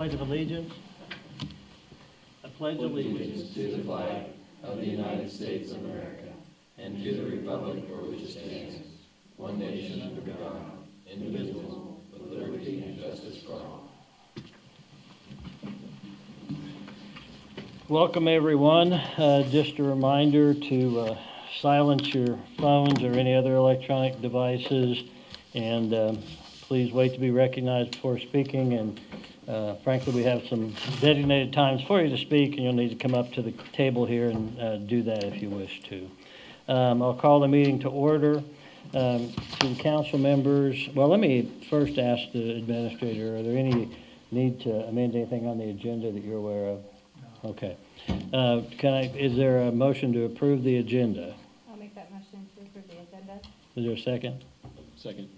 Pledge of allegiance. I pledge allegiance to the flag of the United States of America and to the republic for which it stands, one nation under God, indivisible, with liberty and justice for all. Welcome, everyone. Just a reminder to silence your phones or any other electronic devices, and please wait to be recognized before speaking. And frankly, we have some designated times for you to speak, and you'll need to come up to the table here and do that if you wish to. I'll call the meeting to order. To the council members, well, let me first ask the administrator, are there any need to amend anything on the agenda that you're aware of? No. Okay. Is there a motion to approve the agenda? I'll make that motion to approve the agenda. Is there a second? Second.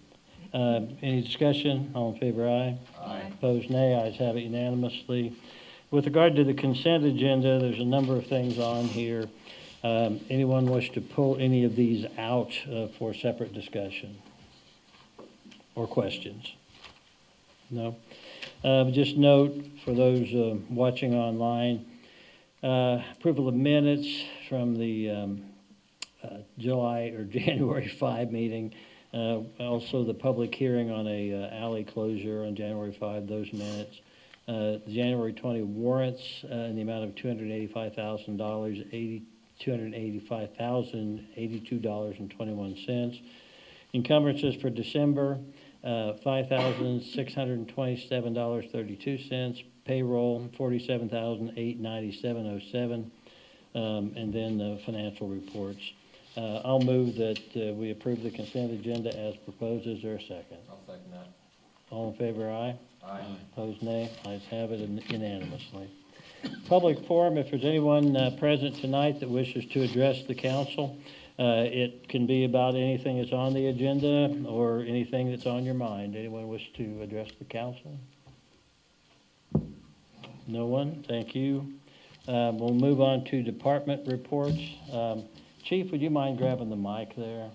Any discussion? All in favor, aye. Aye. Opposed, nay. Ayes have it unanimously. With regard to the consent agenda, there's a number of things on here. Anyone wish to pull any of these out for separate discussion or questions? No? Just note for those watching online, approval of minutes from the July or January 5 meeting. Also the public hearing on a alley closure on January 5, those minutes. The January 20 warrants in the amount of $285,000, $285,082.21. Encumbrances for December, $5,627.32. Payroll, $47,897.07. And then the financial reports. I'll move that we approve the consent agenda as proposed. Is there a second? I'll second that. All in favor, aye. Aye. Opposed, nay. Ayes have it unanimously. Public forum, if there's anyone present tonight that wishes to address the council, it can be about anything that's on the agenda or anything that's on your mind. Anyone wish to address the council? No one? Thank you. We'll move on to department reports. Chief, would you mind grabbing the mic there?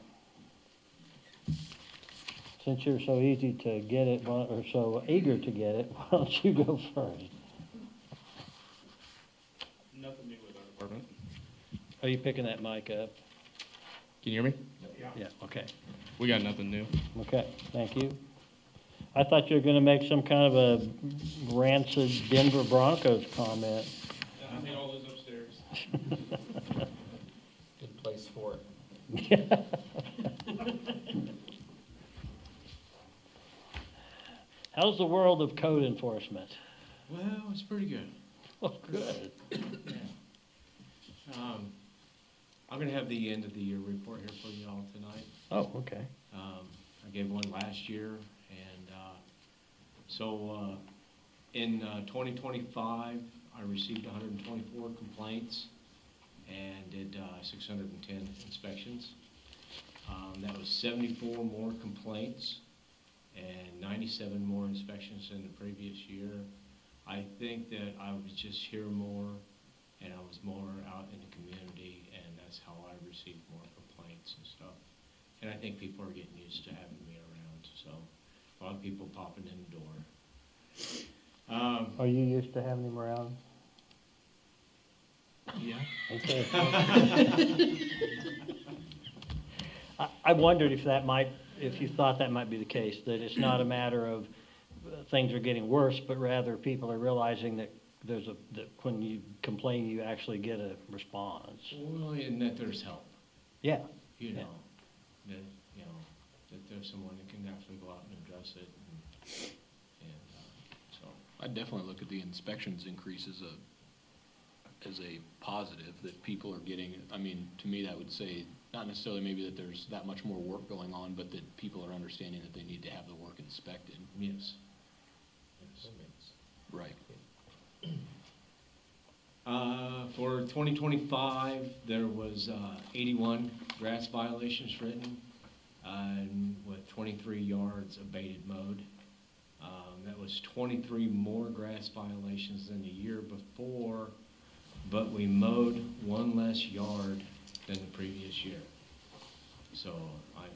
Since you're so easy to get it, or so eager to get it, why don't you go first? Nothing new with our department. Are you picking that mic up? Can you hear me? Yeah, okay. We got nothing new. Okay, thank you. I thought you were going to make some kind of a rancid Denver Broncos comment. Yeah, I think all those upstairs. Good place for it. How's the world of code enforcement? Well, it's pretty good. Oh, good. I'm going to have the end of the year report here for you all tonight. Oh, okay. I gave one last year, and so in 2025, I received 124 complaints and did 610 inspections. That was 74 more complaints and 97 more inspections than the previous year. I think that I was just here more and I was more out in the community, and that's how I received more complaints and stuff. And I think people are getting used to having me around, so a lot of people popping in the door. Are you used to having him around? Yeah. Okay. I wondered if you thought that might be the case, that it's not a matter of things are getting worse, but rather people are realizing that that when you complain, you actually get a response. Well, and that there's help. Yeah. You know, that there's someone that can actually go out and address it, and so. I definitely look at the inspections increase as a positive that people are getting. I mean, to me, that would say not necessarily maybe that there's that much more work going on, but that people are understanding that they need to have the work inspected. Yes. Right. For 2025, there was 81 grass violations written, with 23 yards abated mowed. That was 23 more grass violations than the year before, but we mowed one less yard than the previous year. So I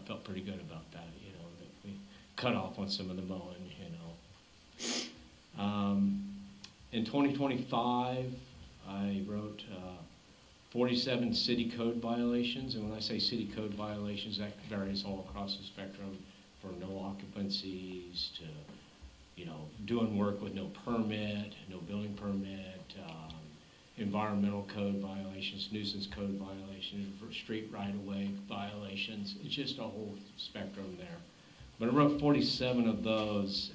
felt pretty good about that, that we cut off on some of the mowing, In 2025, I wrote 47 city code violations, and when I say city code violations, that varies all across the spectrum, for no occupancies to, you know, doing work with no permit, no building permit, environmental code violations, nuisance code violations, street right-of-way violations. It's just a whole spectrum there. But I wrote 47 of those,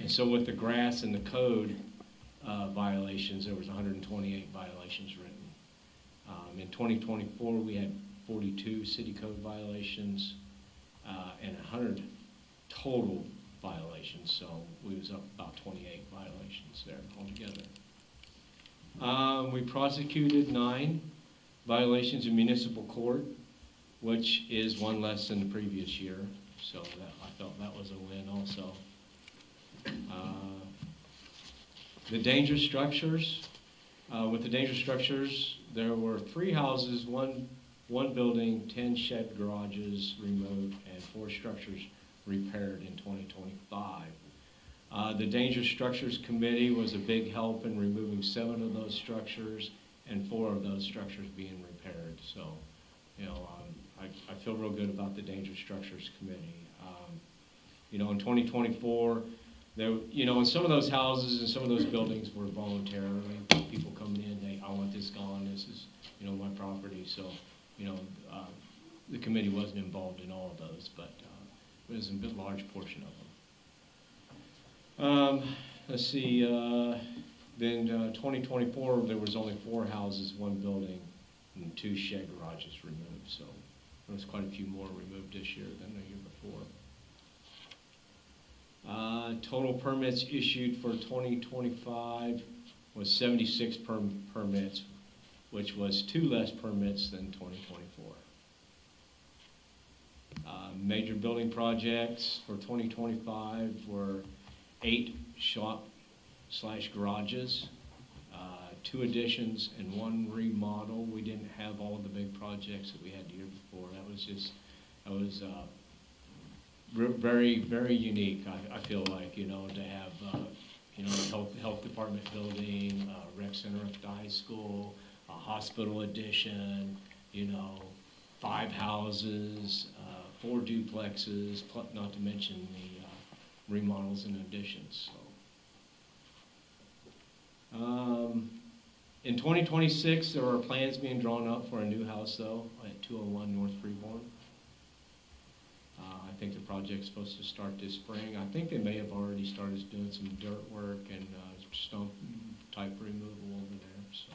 and so with the grass and the code violations, there was 128 violations written. In 2024, we had 42 city code violations and 100 total violations, so we was up about 28 violations there altogether. We prosecuted 9 violations in municipal court, which is 1 less than the previous year, so that, I felt that was a win also. The dangerous structures, with the dangerous structures, there were 3 houses, one building, 10 shed garages removed, and 4 structures repaired in 2025. The Dangerous Structures Committee was a big help in removing 7 of those structures and 4 of those structures being repaired. So, you know, I feel real good about the Dangerous Structures Committee. You know, in 2024, there, you know, in some of those houses and some of those buildings were voluntarily, people coming in, hey, I want this gone, this is, you know, my property. So, you know, the committee wasn't involved in all of those, but it was a bit large portion of them. Let's see, then 2024, there was only 4 houses, 1 building, and 2 shed garages removed. So there was quite a few more removed this year than the year before. Total permits issued for 2025 was 76 permits, which was 2 less permits than 2024. Major building projects for 2025 were 8 shop/garages, 2 additions, and 1 remodel. We didn't have all of the big projects that we had the year before. That was very, very unique. I feel like, you know, to have, you know, health department building, rec center at the high school, a hospital addition, you know, 5 houses, 4 duplexes, not to mention the remodels and additions. So, in 2026, there are plans being drawn up for a new house, though, at 201 North Freeborn. I think the project's supposed to start this spring. I think they may have already started doing some dirt work and stump type removal over there. So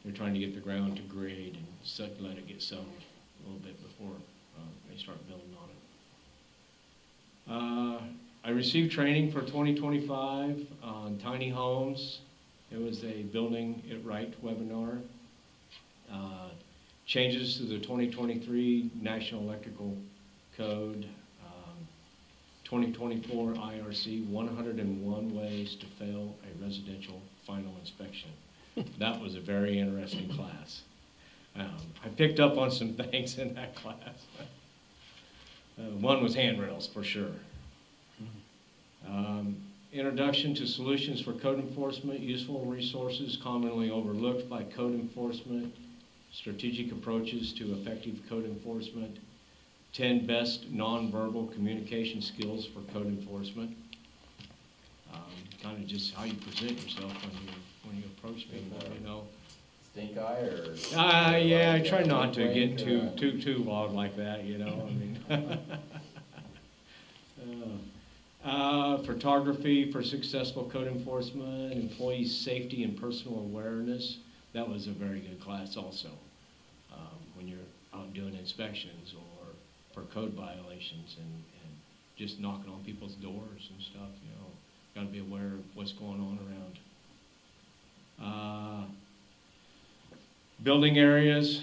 they're trying to get the ground to grade and let it get settled a little bit before they start building on it. I received training for 2025 on tiny homes. It was a Building It Right webinar. Changes to the 2023 National Electrical Code, 2024 IRC, 101 ways to fail a residential final inspection. That was a very interesting class. I picked up on some things in that class. One was handrails, for sure. Introduction to solutions for code enforcement, useful resources commonly overlooked by code enforcement, strategic approaches to effective code enforcement, 10 best nonverbal communication skills for code enforcement. Kind of just how you present yourself when you approach people, you know. Stink eye or? Yeah, I try not to get too loud like that, you know. I mean, photography for successful code enforcement, employee safety and personal awareness. That was a very good class also. When you're out doing inspections or for code violations and just knocking on people's doors and stuff, you know, got to be aware of what's going on around. Building areas,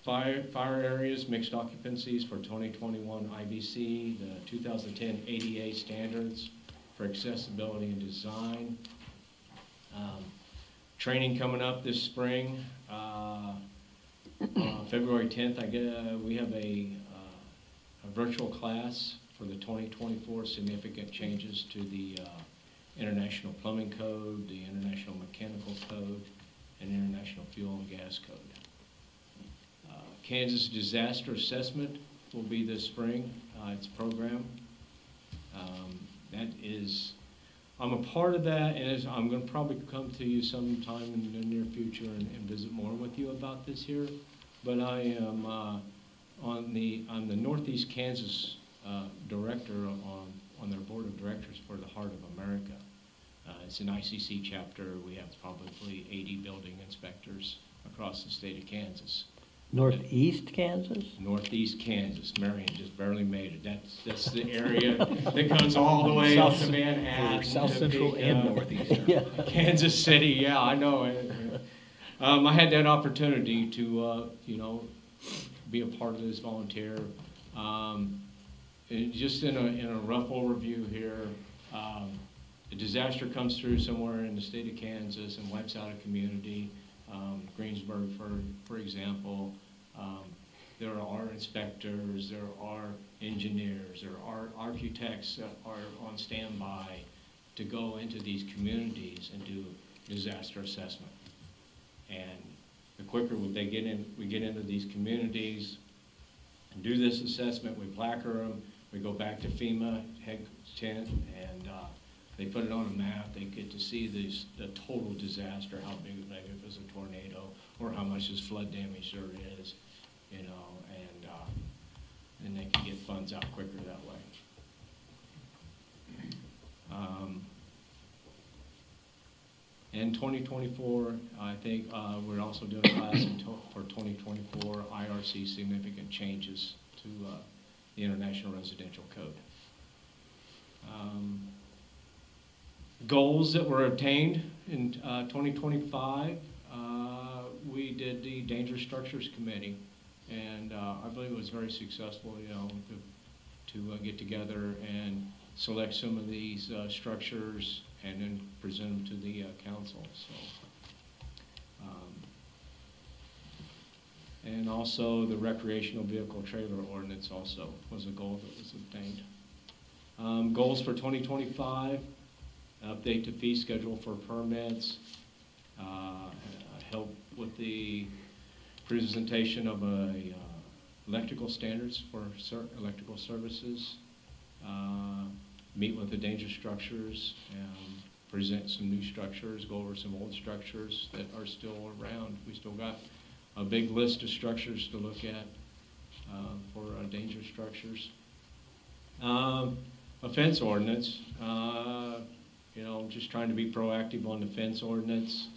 fire areas, mixed occupancies for 2021 IBC, the 2010 ADA standards for accessibility and design. Training coming up this spring. February 10th, we have a virtual class for the 2024 significant changes to the International Plumbing Code, the International Mechanical Code, and International Fuel and Gas Code. Kansas Disaster Assessment will be this spring. It's a program. That is, I'm a part of that, and I'm going to probably come to you sometime in the near future and visit more with you about this here. But I am I'm the Northeast Kansas director on their board of directors for the Heart of America. It's an ICC chapter. We have probably 80 building inspectors across the state of Kansas. Northeast Kansas? Northeast Kansas. Marion just barely made it. That's the area that comes all the way up to Manhattan. South Central and Northeastern. Yeah. Kansas City, yeah, I know. I had that opportunity to, be a part of this volunteer. Just in a rough overview here, a disaster comes through somewhere in the state of Kansas and wipes out a community. Greensburg, for example, there are inspectors, there are engineers, there are architects that are on standby to go into these communities and do disaster assessment. And the quicker we get into these communities and do this assessment, we placard them, we go back to FEMA head tent, and they put it on a map. They get to see the total disaster, how big, maybe if it's a tornado, or how much is flood damage there is, and they can get funds out quicker that way. In 2024, I think we're also doing a class for 2024 IRC significant changes to the International Residential Code. Goals that were obtained in 2025, we did the Dangerous Structures Committee, and I believe it was very successful, to get together and select some of these structures and then present them to the council. So, and also the recreational vehicle trailer ordinance also was a goal that was obtained. Goals for 2025. Update the fee schedule for permits, help with the presentation of electrical standards for electrical services, meet with the dangerous structures, and present some new structures, go over some old structures that are still around. We still got a big list of structures to look at for dangerous structures. A fence ordinance. Just trying to be proactive on the fence ordinance.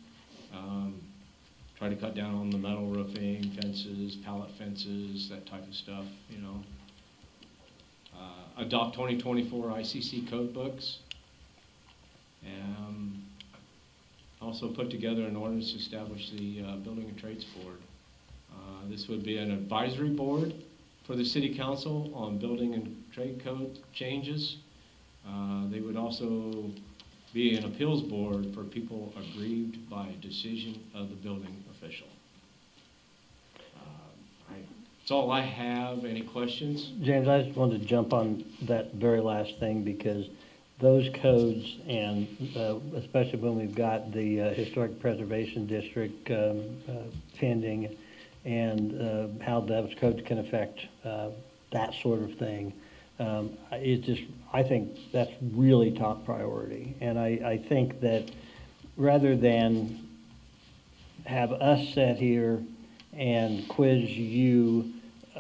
Try to cut down on the metal roofing, fences, pallet fences, that type of stuff, Adopt 2024 ICC code books. Also put together an ordinance to establish the Building and Trades Board. This would be an advisory board for the City Council on building and trade code changes. They would also be an appeals board for people aggrieved by a decision of the building official. That's all I have. Any questions? James, I just wanted to jump on that very last thing, because those codes, and especially when we've got the Historic Preservation District pending, and how those codes can affect that sort of thing, I think that's really top priority. And I think that rather than have us sit here and quiz you,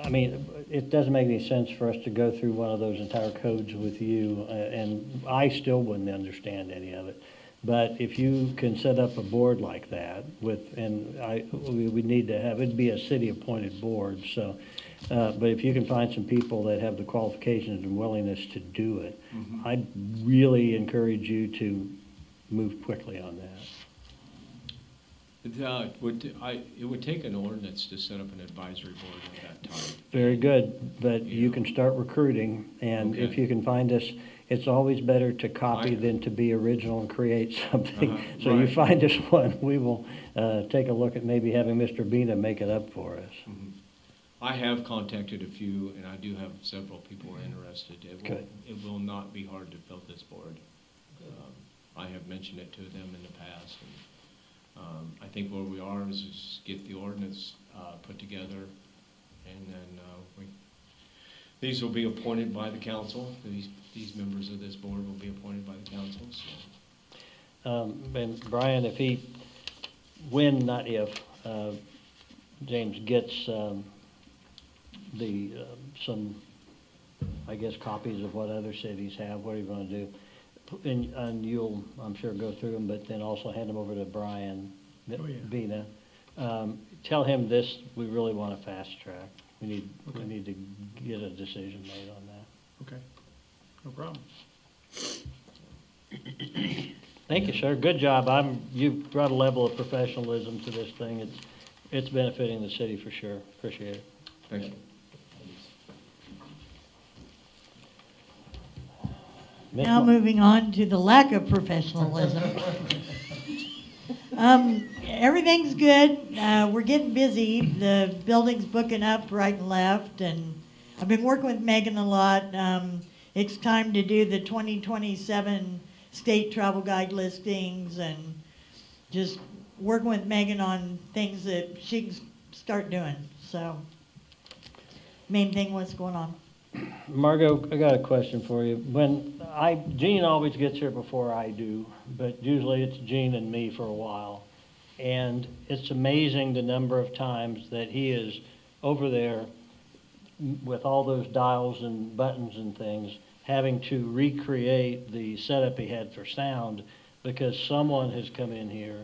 it doesn't make any sense for us to go through one of those entire codes with you, and I still wouldn't understand any of it. But if you can set up a board like that we need to have, it'd be a city-appointed board, so, but if you can find some people that have the qualifications and willingness to do it, I'd really encourage you to move quickly on that. It would take an ordinance to set up an advisory board at that time. Very good, but you can start recruiting, and if Okay. you can find us, it's always better to copy than to be original and create something. So you right. find us one, we will take a look at maybe having Mr. Bina make it up for us. I have contacted a few, and I do have several people interested. Good. It will not be hard to fill this board. I have mentioned it to them in the past. And I think where we are is get the ordinance put together, and then these will be appointed by the council. These members of this board will be appointed by the council. So. And Brian, not if, James gets some, I guess, copies of what other cities have, what are you going to do? And you'll, I'm sure, go through them, but then also hand them over to Brian Bina. Tell him this, we really want to fast track. We need to get a decision made on that. Okay, no problem. Thank you, sir. Good job. You've brought a level of professionalism to this thing. It's benefiting the city for sure. Appreciate it. Thank you. Ms. Now moving on to the lack of professionalism. Everything's good. We're getting busy. The building's booking up right and left, and I've been working with Megan a lot. It's time to do the 2027 state travel guide listings, and just working with Megan on things that she can start doing. So, main thing, what's going on? Margot, I got a question for you. Gene always gets here before I do, but usually it's Gene and me for a while. And it's amazing the number of times that he is over there with all those dials and buttons and things, having to recreate the setup he had for sound because someone has come in here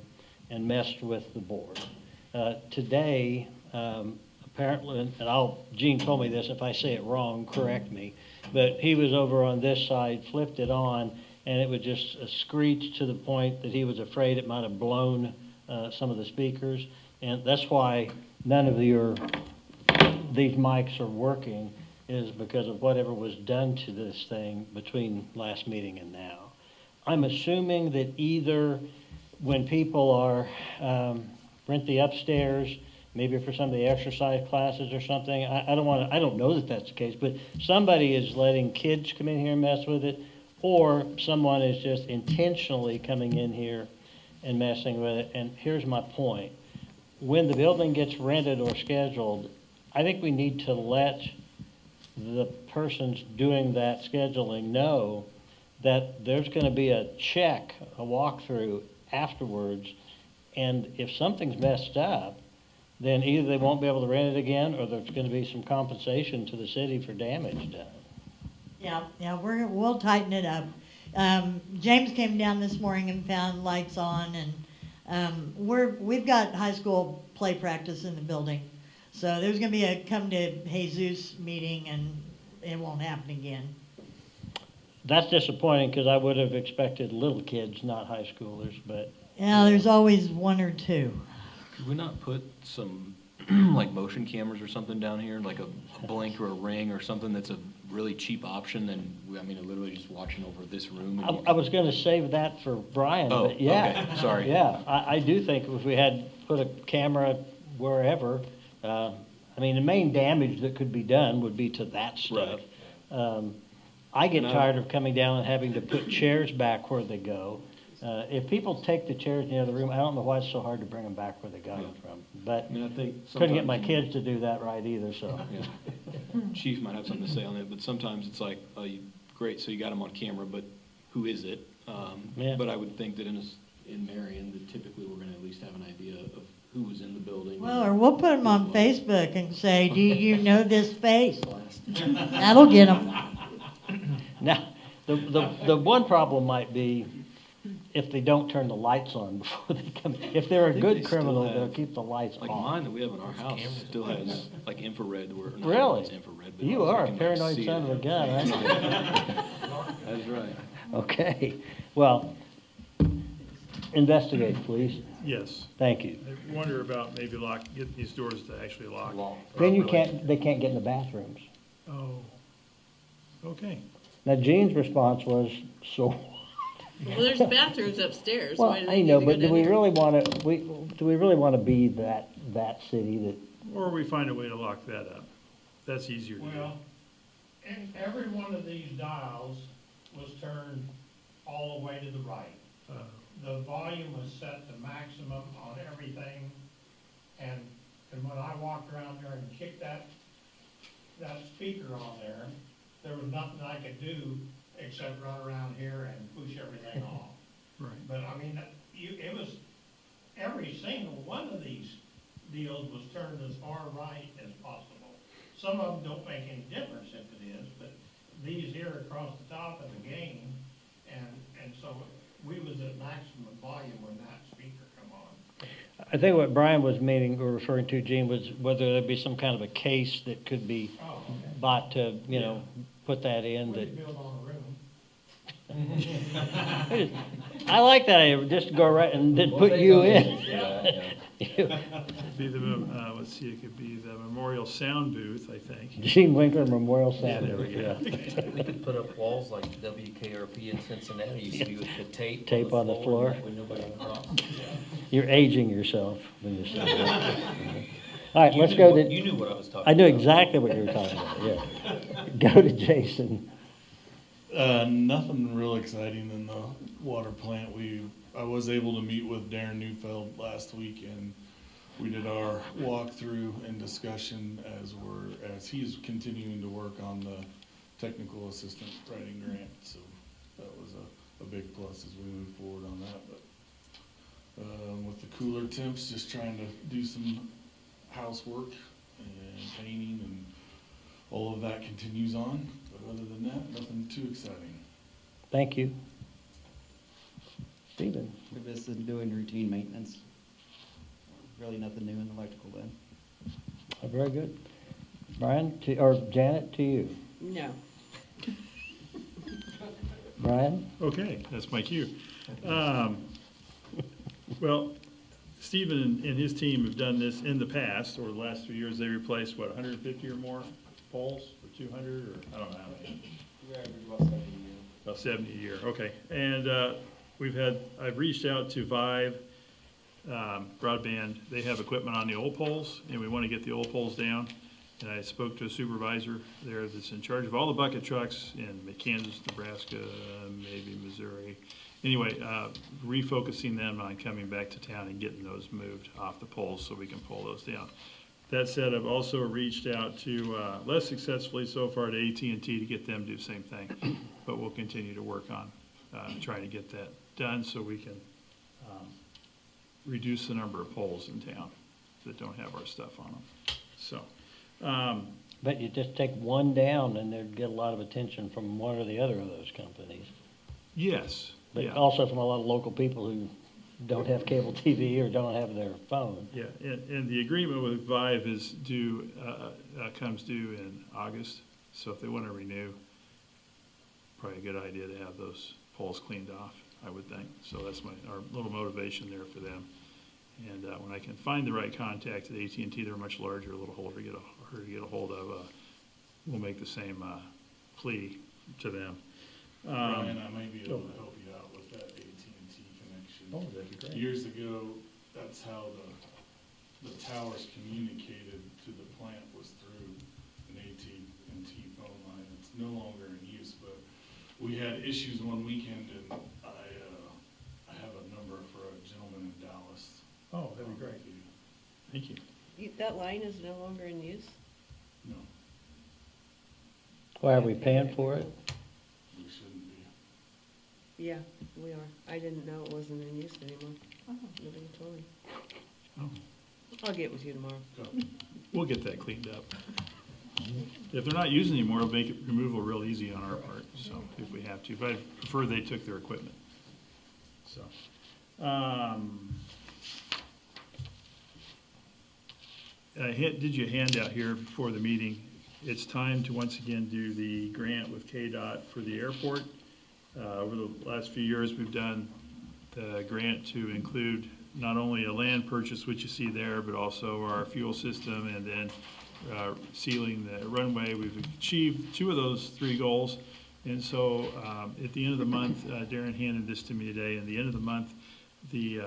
and messed with the board. Today, apparently, and Gene told me this, if I say it wrong, correct me, but he was over on this side, flipped it on, and it would just screech to the point that he was afraid it might have blown some of the speakers. And that's why none of these mics are working, is because of whatever was done to this thing between last meeting and now. I'm assuming that either when people are rent the upstairs, maybe for some of the exercise classes or something. I don't know that that's the case, but somebody is letting kids come in here and mess with it, or someone is just intentionally coming in here and messing with it. And here's my point. When the building gets rented or scheduled, I think we need to let the persons doing that scheduling know that there's going to be a check, a walkthrough afterwards, and if something's messed up, then either they won't be able to rent it again, or there's going to be some compensation to the city for damage done. Yeah, we'll tighten it up. James came down this morning and found lights on, and we've got high school play practice in the building, so there's going to be a come to Jesus meeting, and it won't happen again. That's disappointing because I would have expected little kids, not high schoolers, but. Yeah, there's always one or two. Could we not put some, like, motion cameras or something down here, like a blink or a ring or something that's a really cheap option than, literally just watching over this room? I was going to save that for Brian, Oh, but yeah. okay, sorry. Yeah, I do think if we had put a camera wherever, the main damage that could be done would be to that stuff. Right. I get tired of coming down and having to put chairs back where they go. If people take the chairs in the other room, I don't know why it's so hard to bring them back where they got them from. But I think couldn't get my kids to do that right either, so. Yeah. Chief might have something to say on it, but sometimes it's like, great, so you got them on camera, but who is it? Yeah. But I would think that in Marion, that typically we're going to at least have an idea of who was in the building. Well, or we'll put them on Facebook and say, do you know this face? That'll get them. Now, the one problem might be if they don't turn the lights on before they come. If they're a good criminal, they'll keep the lights Like on. mine that we have in our house still has like infrared. Really? It's infrared, but You I are a can, paranoid see son it. of a gun, aren't you? That's right. Okay, well, investigate, please. Yes. Thank you. I wonder about maybe getting these doors to actually lock. Then properly. they can't get in the bathrooms. Oh, okay. Now, Gene's response was, so. Well, there's bathrooms upstairs. Well, Why do they I need know, to go but do down we there? really want to be that city that? Or we find a way to lock that up. That's easier to do. Well, and every one of these dials was turned all the way to the right. the volume was set to maximum on everything, and when I walked around there and kicked that speaker on there, there was nothing I could do except run around here and push everything off. Right. But I mean, it was, every single one of these deals was turned as far right as possible. Some of them don't make any difference if it is, but these here across the top of the game, and so we was at maximum volume when that speaker come on. I think what Brian was meaning or referring to, Gene, was whether there'd be some kind of a case that could be Oh, okay. bought to, you know, put that in. We That could build on a room. I like that idea, just go right and then put you in. Be the, let's see, it could be the Memorial Sound Booth, I think. Gene Winkler Memorial Yeah, Sound. there we go. We could put up walls like WKRP in Cincinnati used to be with the tape. Tape on the floor. That way nobody can cross. You're aging yourself when you're saying that. All right, let's go to, You knew what I was talking about. I knew exactly what you were talking about, yeah. Go to Jason. Nothing real exciting in the water plant. I was able to meet with Darren Neufeld last week, and we did our walkthrough and discussion as he's continuing to work on the technical assistant writing grant. So that was a big plus as we move forward on that. But with the cooler temps, just trying to do some housework and painting, and all of that continues on. But other than that, nothing too exciting. Thank you. Stephen. We've just been doing routine maintenance. Really nothing new in electrical then. Very good. Brian, or Janet, to you. No. Brian? Okay, that's my cue. Well, Stephen and his team have done this in the past, or the last 2 years. They replaced, what, 150 or more poles, or 200, or I don't know how many. About 70 a year, okay. And I've reached out to Vive Broadband. They have equipment on the old poles, and we want to get the old poles down. And I spoke to a supervisor there that's in charge of all the bucket trucks in Kansas, Nebraska, maybe Missouri. Anyway, refocusing them on coming back to town and getting those moved off the poles so we can pull those down. That said, I've also reached out to, less successfully so far, to AT&T to get them to do the same thing. But we'll continue to work on trying to get that done so we can reduce the number of poles in town that don't have our stuff on them. So. But you just take one down and they'd get a lot of attention from one or the other of those companies. Yes. But Yeah. also from a lot of local people who don't have cable TV or don't have their phone. Yeah, and the agreement with Vive is due, comes due in August, so if they want to renew, probably a good idea to have those poles cleaned off, I would think. So that's our little motivation there for them. And when I can find the right contact at AT&T, they're much larger, a little harder to get a hold of. We'll make the same plea to them. Brian, I may be able to help you out with that AT&T connection. Oh, that'd be great. Years ago, that's how the towers communicated to the plant, was through an AT&T phone line. It's no longer in use, but we had issues one weekend, and I have a number for a gentleman in Dallas. Oh, that'd be great. Thank you. That line is no longer in use? No, Why are we paying for it? we shouldn't be. Yeah, we are. I didn't know it wasn't in use anymore. Oh. Nobody told me. Oh, I'll get with you tomorrow. we'll get that cleaned up. If they're not using anymore, it'll make removal real easy on our part, so, if we have to. But I prefer they took their equipment. So, did you a handout here before the meeting? It's time to once again do the grant with KDOT for the airport. Over the last few years, we've done the grant to include not only a land purchase, which you see there, but also our fuel system, and then sealing the runway. We've achieved 2 of those 3 goals. And so at the end of the month, Darren handed this to me today, and at the end of the month, the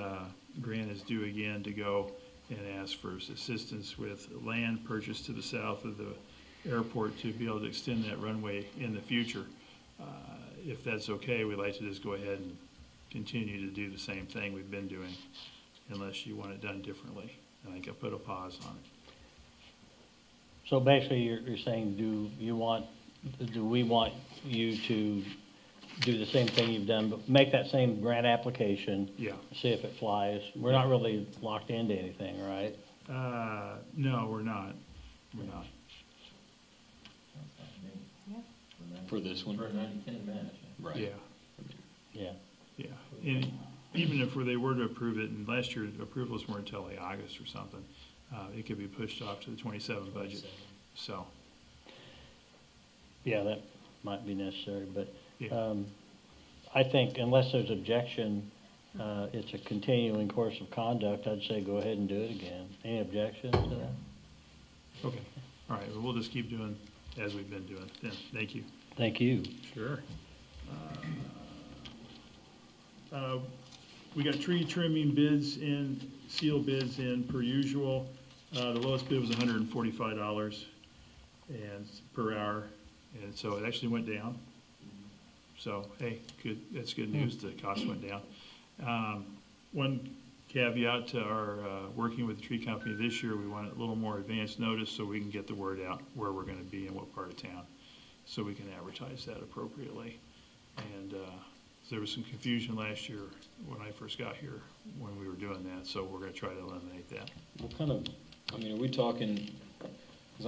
grant is due again to go and ask for assistance with land purchase to the south of the airport to be able to extend that runway in the future. If that's okay, we'd like to just go ahead and continue to do the same thing we've been doing unless you want it done differently. I think I put a pause on it. So basically, you're saying, do we want you to do the same thing you've done, but make that same grant application? Yeah. See if it flies? We're not really locked into anything, right? No, we're not. We're not. For this one? For a 90-10 match. Right. Yeah, Yeah. yeah. And even if they were to approve it, and last year approvals weren't until like August or something, it could be pushed off to the 27 budget. So, Yeah, that might be necessary, but yeah. I think unless there's objection, it's a continuing course of conduct, I'd say go ahead and do it again. Any objections to that? Okay. All right. Well, we'll just keep doing as we've been doing then. Thank you. Thank you. Sure. We got tree trimming bids in, seal bids in per usual. The lowest bid was $145 and per hour, and so it actually went down. So, hey, good, that's good news, the cost went down. One caveat to our working with the tree company this year, we want a little more advance notice so we can get the word out where we're gonna be and what part of town, so we can advertise that appropriately. And there was some confusion last year when I first got here when we were doing that, so we're gonna try to eliminate that. What kind of, I mean, are we talking, because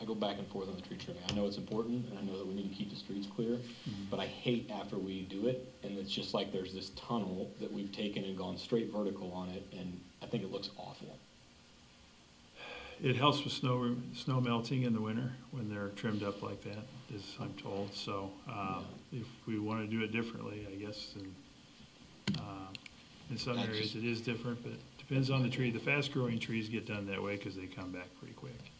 I go back and forth on the tree trimming. I know it's important, and I know that we need to keep the streets clear, but I hate after we do it, and it's just like there's this tunnel that we've taken and gone straight vertical on it, and I think it looks awful. It helps with snow melting in the winter when they're trimmed up like that, as I'm told. So if we want to do it differently, I guess, and in some areas it is different, but it depends on the tree. The fast-growing trees get done that way because they come back pretty quick.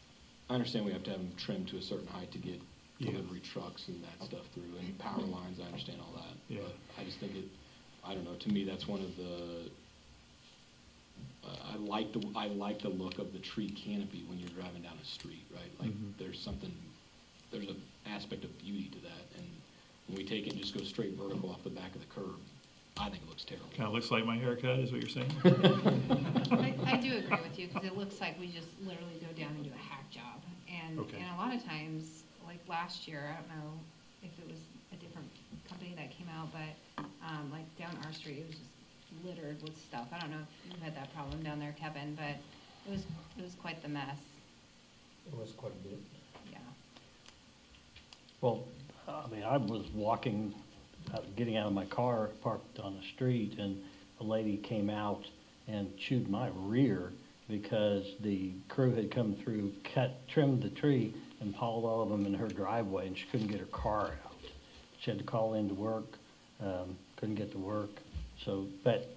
I understand we have to have them trimmed to a certain height to get delivery trucks and that stuff through, and power lines, I understand all that. Yeah. But I just think it, I don't know, to me, that's one of the, I like the look of the tree canopy when you're driving down a street, right? Like, there's an aspect of beauty to that, and when we take it and just go straight vertical off the back of the curb, I think it looks terrible. Kind of looks like my haircut, is what you're saying? I do agree with you, because it looks like we just literally go down and do a hack job. And a lot of times, like last year, I don't know if it was a different company that came out, but like down our street, it was just littered with stuff. I don't know if you had that problem down there, Kevin, but it was quite the mess. It was quite a bit. Yeah. Well, I mean, I was walking, getting out of my car, parked on the street, and a lady came out and chewed my rear because the crew had come through, trimmed the tree, and piled all of them in her driveway, and she couldn't get her car out. She had to call in to work, couldn't get to work. So, but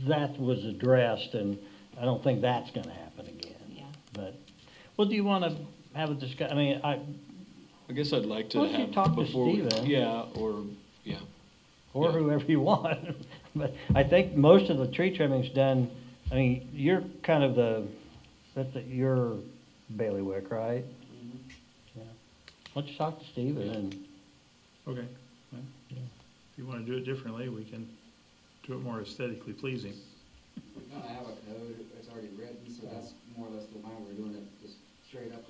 that was addressed, and I don't think that's gonna happen again. Yeah. But, well, do you wanna have a discuss, I mean, I guess I'd like to Why don't you have talk to before, Steven? yeah. or Yeah. whoever you want. But I think most of the tree trimming's done, I mean, you're kind of your bailiwick, right? Yeah. Why don't you talk to Steven and, Okay. Well, if you want to do it differently, we can do it more aesthetically pleasing. No, I have a code, it's already written, so that's more or less the line we're doing it, just straight up.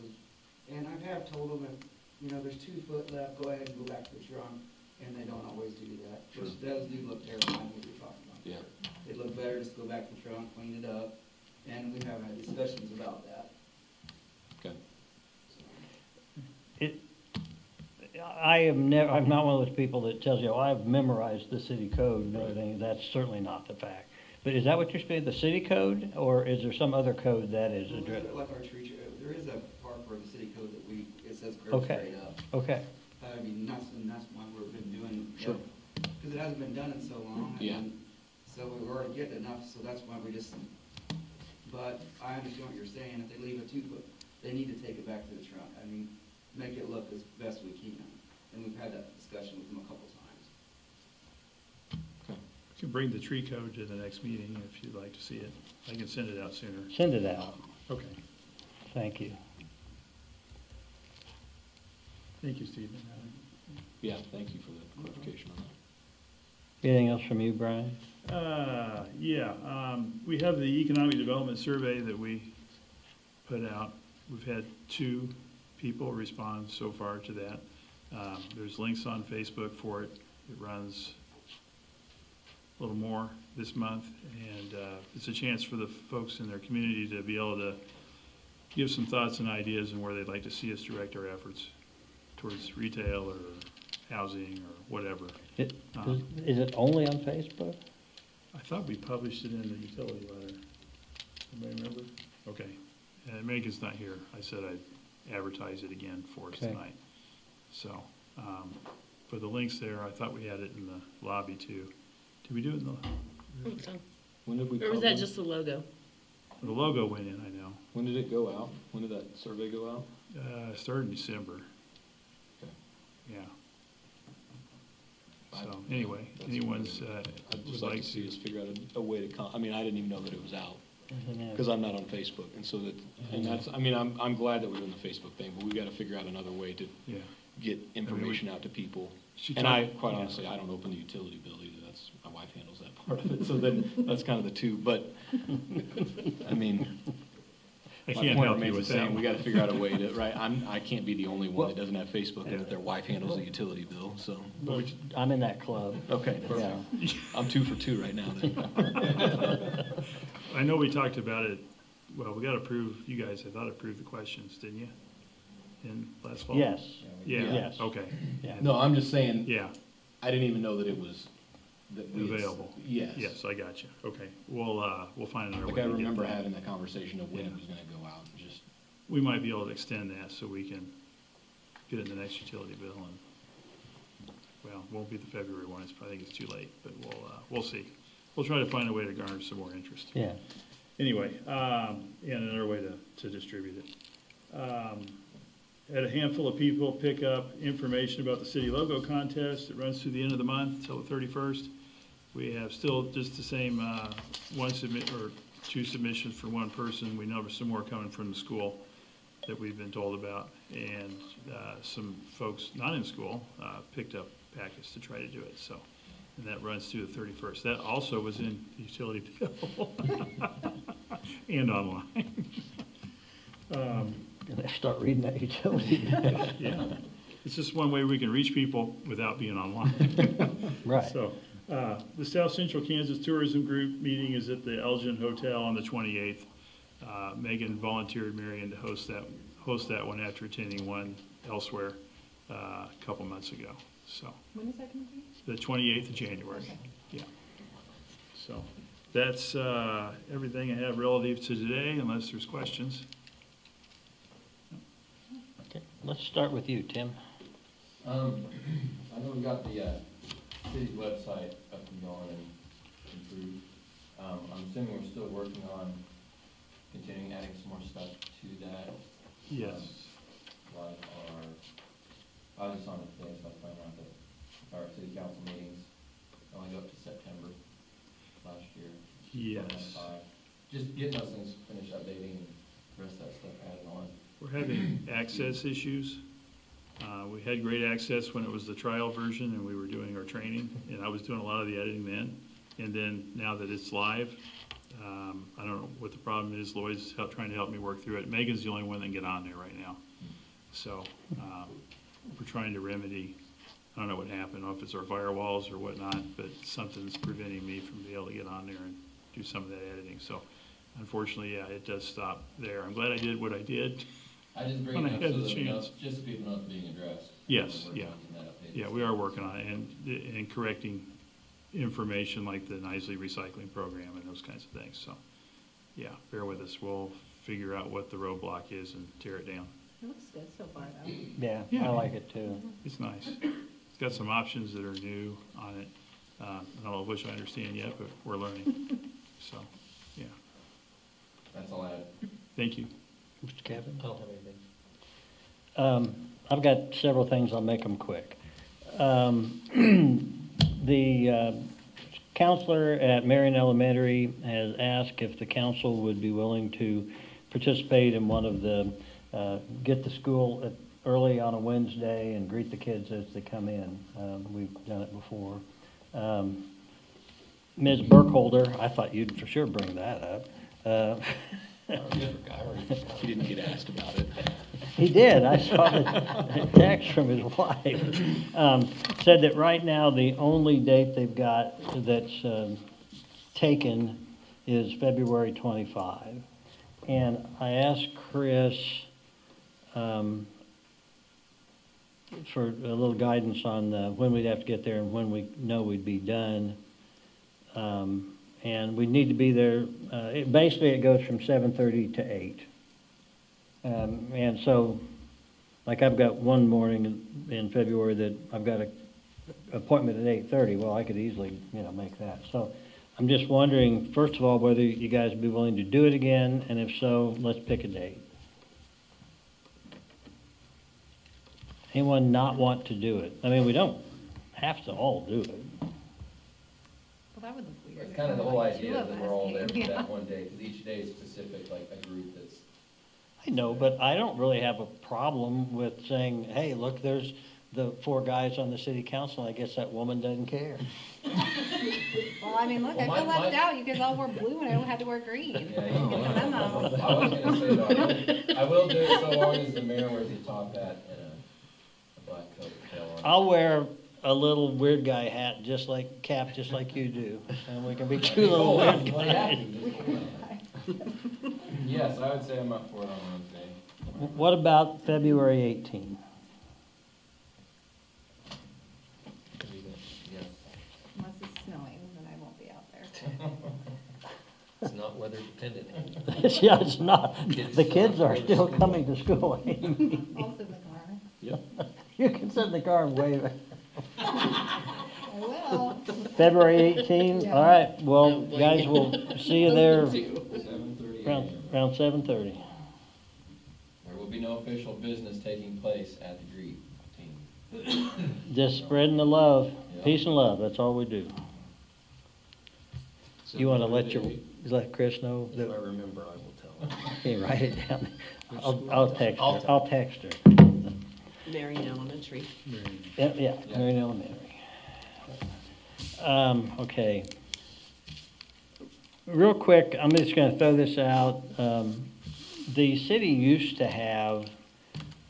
And I have told them if, you know, there's 2 foot left, go ahead and go back to the trunk, and they don't always do that. Which does look terrifying what you're talking about. Yeah. It'd look better just go back to the trunk, clean it up, and we have had discussions about that. Okay. I'm not one of those people that tells you, oh, I've memorized the city code and everything. That's certainly not the fact. But is that what you're saying, the city code, or is there some other code that is addressed? Like our tree, there is a part where the city code that it says curb Okay. straight up. Okay. I mean, that's why we've been doing. Sure. Because it hasn't been done in so long. Yeah. And so we were already getting enough, so that's why we just, but I understand what you're saying. If they leave a 2 foot, they need to take it back to the trunk. I mean, make it look as best we can. And we've had that discussion with them a couple times. Okay. You can bring the tree code to the next meeting if you'd like to see it. I can send it out sooner. Send it out. Okay. Thank you. Thank you, Stephen. Yeah, thank you for the clarification on Anything else from you, Brian? We have the economic development survey that we put out. We've had 2 people respond so far to that. There's links on Facebook for it. It runs a little more this month, and it's a chance for the folks in their community to be able to give some thoughts and ideas on where they'd like to see us direct our efforts towards retail or housing or whatever. Is it only on Facebook? I thought we published it in the utility letter. Anybody remember? Okay. Megan's not here. I said I'd advertise it again for us Okay. tonight. So, for the links there, I thought we had it in the lobby too. Did we do it in the, When did we Or was that publish? just the logo? the logo went in, I know. When did it go out? When did that survey go out? It started in December. Okay. Yeah. So, anyway, That's anyone's, I'd would just like like to see to, us figure out a way to I mean, I didn't even know that it was out, Isn't because I'm not on Facebook, and so that, and that's, I mean, I'm glad that we're doing the Facebook thing, but we've gotta figure out another way to yeah. get information out to people. She And I, talked- quite yeah. honestly, I don't open the utility bill either, that's, my wife handles that part of it, so then, that's kind of the two, but, I mean, I my can't point help you remains the with same, that. we gotta figure out a way to, right, I can't be the only one Well- that doesn't have Facebook and that their wife handles the utility bill, so. I'm in that club. Okay, Yeah. perfect. I'm 2 for 2 right now then. I know we talked about it, well, we got to approve, you guys, I thought approved the questions, didn't you? In last fall? Yes. Yeah, Yes. okay, Yeah. No, I'm just saying, yeah, I didn't even know that it was, that we had- available. Yes. Yes, I got you, okay. We'll find another way Like I to get remember that. having that conversation of when it Yeah. was gonna go out, and just, We might be able to extend that so we can get it in the next utility bill and, well, won't be the February one, I think it's too late, but we'll see. We'll try to find a way to garner some more interest. Yeah. Anyway, and another way to distribute it. Had a handful of people pick up information about the city logo contest. It runs through the end of the month till the 31st. We have still just the same, 2 submissions for 1 person. We know there's some more coming from the school that we've been told about. And, some folks not in school, picked up packets to try to do it, so. And that runs through the 31st. That also was in the utility bill and online. And I start reading that utility. Yeah, it's just one way we can reach people without being online. Right. So, the South Central Kansas Tourism Group meeting is at the Elgin Hotel on the 28th. Megan volunteered Marion to host that one after attending one elsewhere a couple months ago, so. When is that going to be? The 28th of January, yeah. So, that's everything I have relative to today, unless there's questions. Okay, let's start with you, Tim. I know we got the city's website up and going and improved. I'm assuming we're still working on continuing adding some more stuff to that. Yes. Like I was just on it today, so I found out that our city council meetings only go up to September last year. Yes. 2005. Just getting those things finished updating and the rest of that stuff added on. We're having access issues. We had great access when it was the trial version and we were doing our training, and I was doing a lot of the editing then. And then now that it's live, I don't know what the problem is. Lloyd's trying to help me work through it. Megan's the only one that can get on there right now. So we're trying to remedy, I don't know what happened, I don't know if it's our firewalls or whatnot, but something's preventing me from being able to get on there and do some of that editing. So unfortunately, yeah, it does stop there. I'm glad I did what I did. I just bring When I it up had so the that we know, chance. just so people know it's being addressed. Yes, We're working yeah. on getting that updated. Yeah, we are working on it and correcting information like the Nisley recycling program and those kinds of things. So, yeah, bear with us. We'll figure out what the roadblock is and tear it down. It looks good so far, though. Yeah, Yeah. I like it too. It's nice. It's got some options that are new on it. I don't know which I understand yet, but we're learning. So, yeah, That's all I had. thank you. Mr. Kevin? I don't have anything. I've got several things, I'll make them quick. The counselor at Marion Elementary has asked if the council would be willing to participate in one of the, get to school early on a Wednesday and greet the kids as they come in. We've done it before. Ms. Burkholder, I thought you'd for sure bring that up. He didn't get asked about it. He did, I saw the text from his wife. Said that right now, the only date they've got that's taken is February 25. And I asked Chris for a little guidance on when we'd have to get there and when we know we'd be done. And we need to be there, basically it goes from 7:30 to 8. And so, like I've got one morning in February that I've got an appointment at 8:30, well, I could easily, make that. So I'm just wondering, first of all, whether you guys would be willing to do it again, and if so, let's pick a date. Anyone not want to do it? I mean, we don't have to all do it. Well, that would look weird. It's kind of the whole idea Two of that us we're all there came, for yeah. that one day, because each day is specific, like a group that's. I know, but I don't really have a problem with saying, hey, look, there's the 4 guys on the city council, I guess that woman doesn't care. Well, I mean, look, Well, I feel my- left out. You guys all wore blue and I had to wear green. Yeah, Get the memo. I was gonna say though, I will do it so long as the mayor wears a top hat and a black coat tail on. I'll wear a little weird guy hat, just like you do, and we can be 2 little weird guys. Yes, I would say I'm up for it on Wednesday. What about February 18? Yes. Unless it's snowing, then I won't be out there. It's not weather dependent. Yeah, it's not. The kids are still coming to school. I'll sit in the car. Yep. You can sit in the car and wave. I will. February 18, all right, well, guys, we'll see you there 7:30 around a.m. 7:30. There will be no official business taking place at the greet team. Just spreading the love, Yeah. peace and love, that's all we do. You want to let Chris know? If I remember, I will tell him. Okay, write it down. I'll text her. Marion Elementary. Yeah, Marion Elementary. Okay. Real quick, I'm just gonna throw this out. The city used to have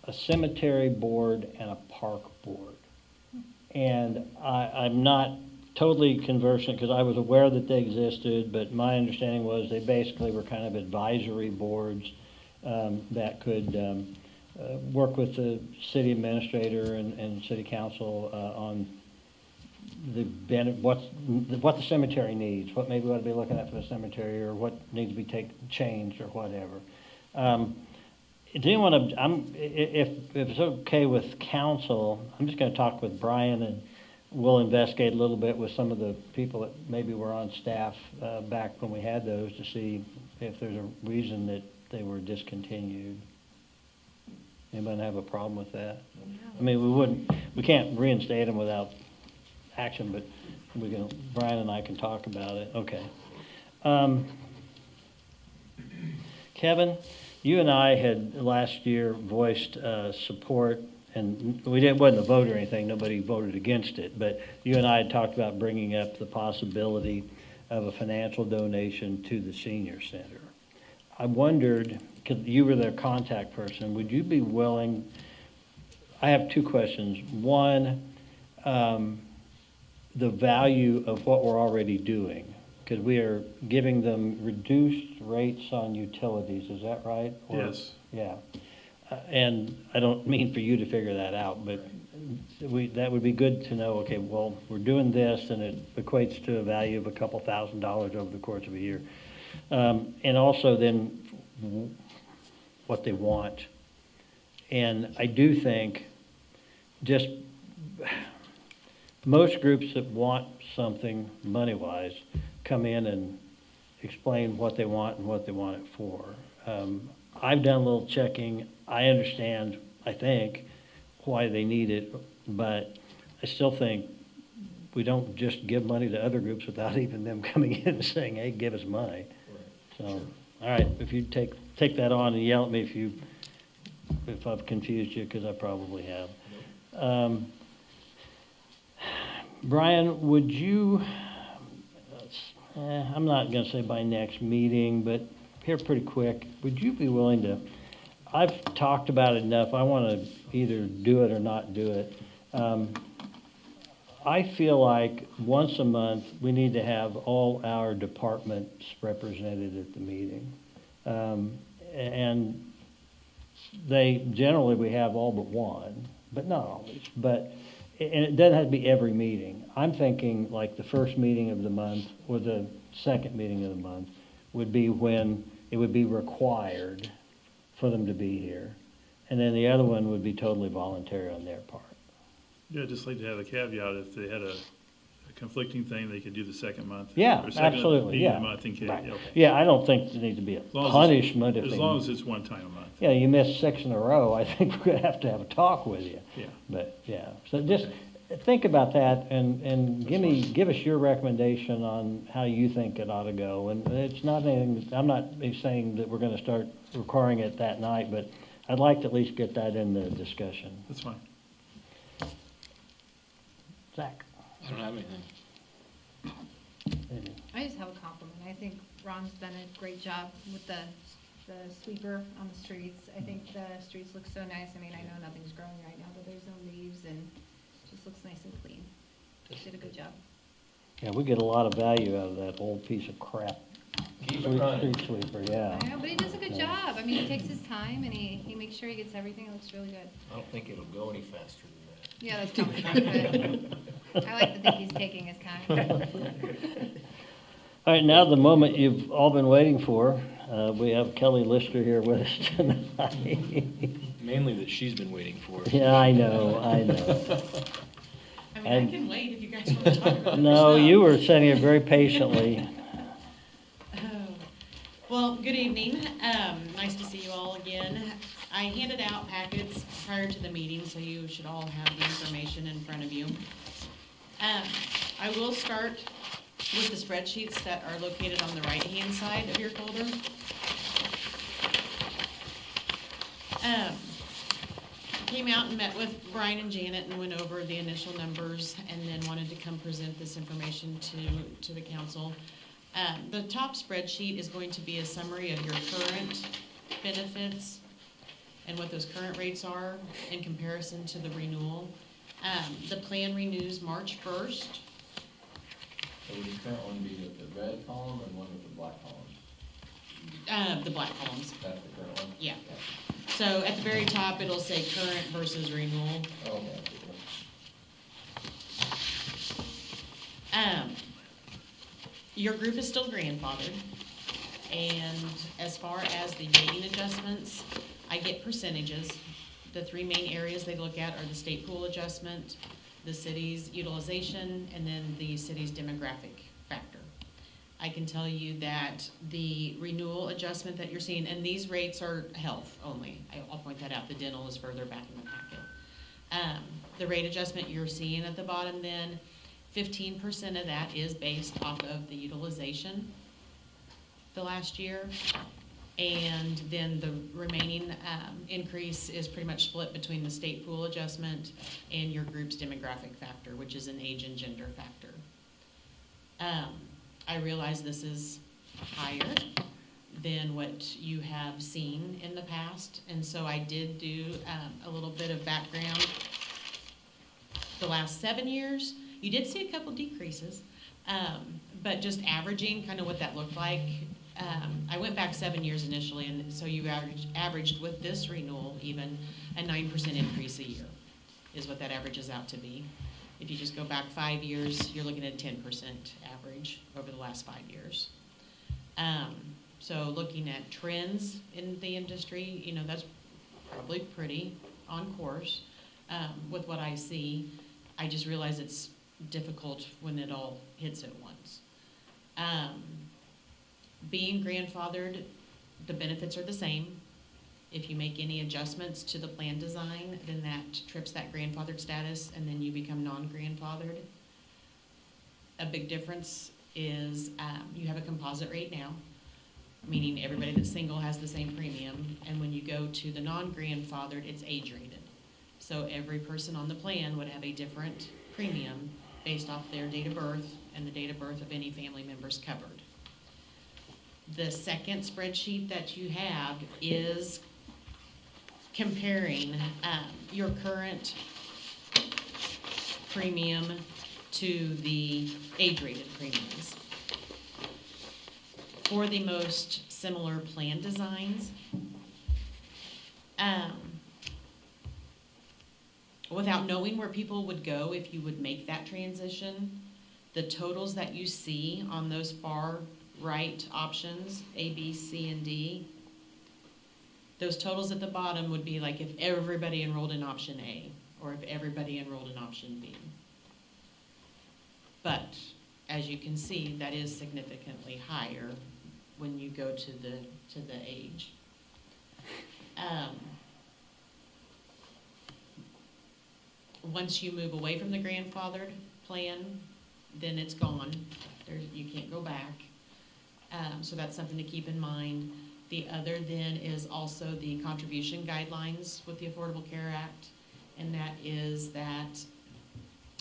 a cemetery board and a park board. And I'm not totally conversant, because I was aware that they existed, but my understanding was they basically were kind of advisory boards that could work with the city administrator and city council on what the cemetery needs, what maybe we ought to be looking at for the cemetery, or what needs to be changed, or whatever. Do you want to? If it's okay with council, I'm just going to talk with Brian, and we'll investigate a little bit with some of the people that maybe were on staff back when we had those, to see if there's a reason that they were discontinued. Anybody have a problem with that? I mean, we can't reinstate them without action, but Brian and I can talk about it. Okay. Kevin, you and I had last year voiced support, and wasn't a vote or anything, nobody voted against it, but you and I had talked about bringing up the possibility of a financial donation to the senior center. I wondered, because you were their contact person, would you be willing? I have 2 questions. One, the value of what we're already doing, because we are giving them reduced rates on utilities, is that right? Yes. Yeah. And I don't mean for you to figure that out, but that would be good to know, okay, well, we're doing this, and it equates to a value of a couple $1,000s over the course of a year. And also then what they want. And I do think just most groups that want something money-wise come in and explain what they want and what they want it for. I've done a little checking. I understand, I think, why they need it, but I still think we don't just give money to other groups without even them coming in and saying, hey, give us money. So, all right, if you take that on and yell at me if I've confused you, because I probably have. Brian, would you, I'm not gonna say by next meeting, but here pretty quick, would you be willing to, I've talked about it enough, I wanna either do it or not do it. I feel like once a month, we need to have all our departments represented at the meeting. And generally, we have all but one, but not always. But, and it doesn't have to be every meeting. I'm thinking like the first meeting of the month or the second meeting of the month would be when it would be required for them to be here. And then the other one would be totally voluntary on their part. Yeah, I'd just like to have a caveat, if they had a conflicting thing, they could do the second month. Yeah, or second absolutely, meeting of yeah. the month in case, Right. okay. Yeah, I don't think there needs to be a long as it's- punishment if As they. long as it's one time a month. Yeah, you miss 6 in a row, I think we're gonna have a talk with you. Yeah. But, yeah, so just think about that and give us your recommendation on how you think it ought to go. And it's not anything, I'm not saying that we're gonna start requiring it that night, but I'd like to at least get that in the discussion. That's fine. Zach? I don't have anything. I just have a compliment. I think Ron's done a great job with the sweeper on the streets. I think the streets look so nice. I mean, I know nothing's growing right now, but there's no leaves and it just looks nice and clean. Just did a good job. Yeah, we get a lot of value out of that old piece of crap. Keep it running. Street sweeper, yeah. I know, but he does a good Yeah. job. I mean, he takes his time and he makes sure he gets everything. It looks really good. I don't think it'll go any faster than that. Yeah, that's probably true, but I like to think he's taking his time. All right, now the moment you've all been waiting for. We have Kelly Lister here with us tonight. Mainly that she's been waiting for. Yeah, I know. I mean, And- I can wait if you guys want to talk about No, yourself. you were sitting here very patiently. Oh. Well, good evening. Nice to see you all again. I handed out packets prior to the meeting, so you should all have the information in front of you. I will start with the spreadsheets that are located on the right-hand side of your folder. Came out and met with Brian and Janet and went over the initial numbers and then wanted to come present this information to the council. The top spreadsheet is going to be a summary of your current benefits and what those current rates are in comparison to the renewal. The plan renews March 1st. So would the current one be with the red column and one with the black column? The black columns, That's the current one? yeah. So at the very top, it'll say current versus renewal. Oh, okay. Your group is still grandfathered, and as far as the rating adjustments, I get percentages. The three main areas they look at are the state pool adjustment, the city's utilization, and then the city's demographic factor. I can tell you that the renewal adjustment that you're seeing, and these rates are health only, I'll point that out, the dental is further back in the packet. The rate adjustment you're seeing at the bottom then, 15% of that is based off of the utilization the last year. And then the remaining increase is pretty much split between the state pool adjustment and your group's demographic factor, which is an age and gender factor. I realize this is higher than what you have seen in the past, and so I did do a little bit of background. The last 7 years, you did see a couple decreases, but just averaging kind of what that looked like. I went back 7 years initially, and so you averaged with this renewal even a 9% increase a year is what that averages out to be. If you just go back 5 years, you're looking at a 10% average over the last 5 years. So looking at trends in the industry, you know, that's probably pretty on course with what I see. I just realize it's difficult when it all hits at once. Being grandfathered, the benefits are the same. If you make any adjustments to the plan design, then that trips that grandfathered status, and then you become non-grandfathered. A big difference is you have a composite rate now, meaning everybody that's single has the same premium, and when you go to the non-grandfathered, it's age rated. So every person on the plan would have a different premium based off their date of birth and the date of birth of any family members covered. The second spreadsheet that you have is comparing your current premium to the age-rated premiums. For the most similar plan designs, without knowing where people would go if you would make that transition, the totals that you see on those far right options, A, B, C, and D, those totals at the bottom would be like if everybody enrolled in option A, or if everybody enrolled in option B. But, as you can see, that is significantly higher when you go to the age. Once you move away from the grandfathered plan, then it's gone. You can't go back. So that's something to keep in mind. The other then is also the contribution guidelines with the Affordable Care Act, and that is that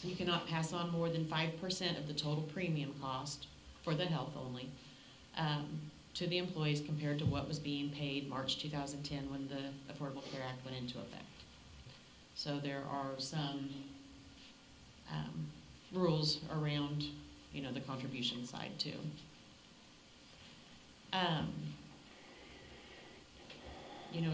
you cannot pass on more than 5% of the total premium cost for the health only to the employees compared to what was being paid March 2010 when the Affordable Care Act went into effect. So there are some rules around, the contribution side too.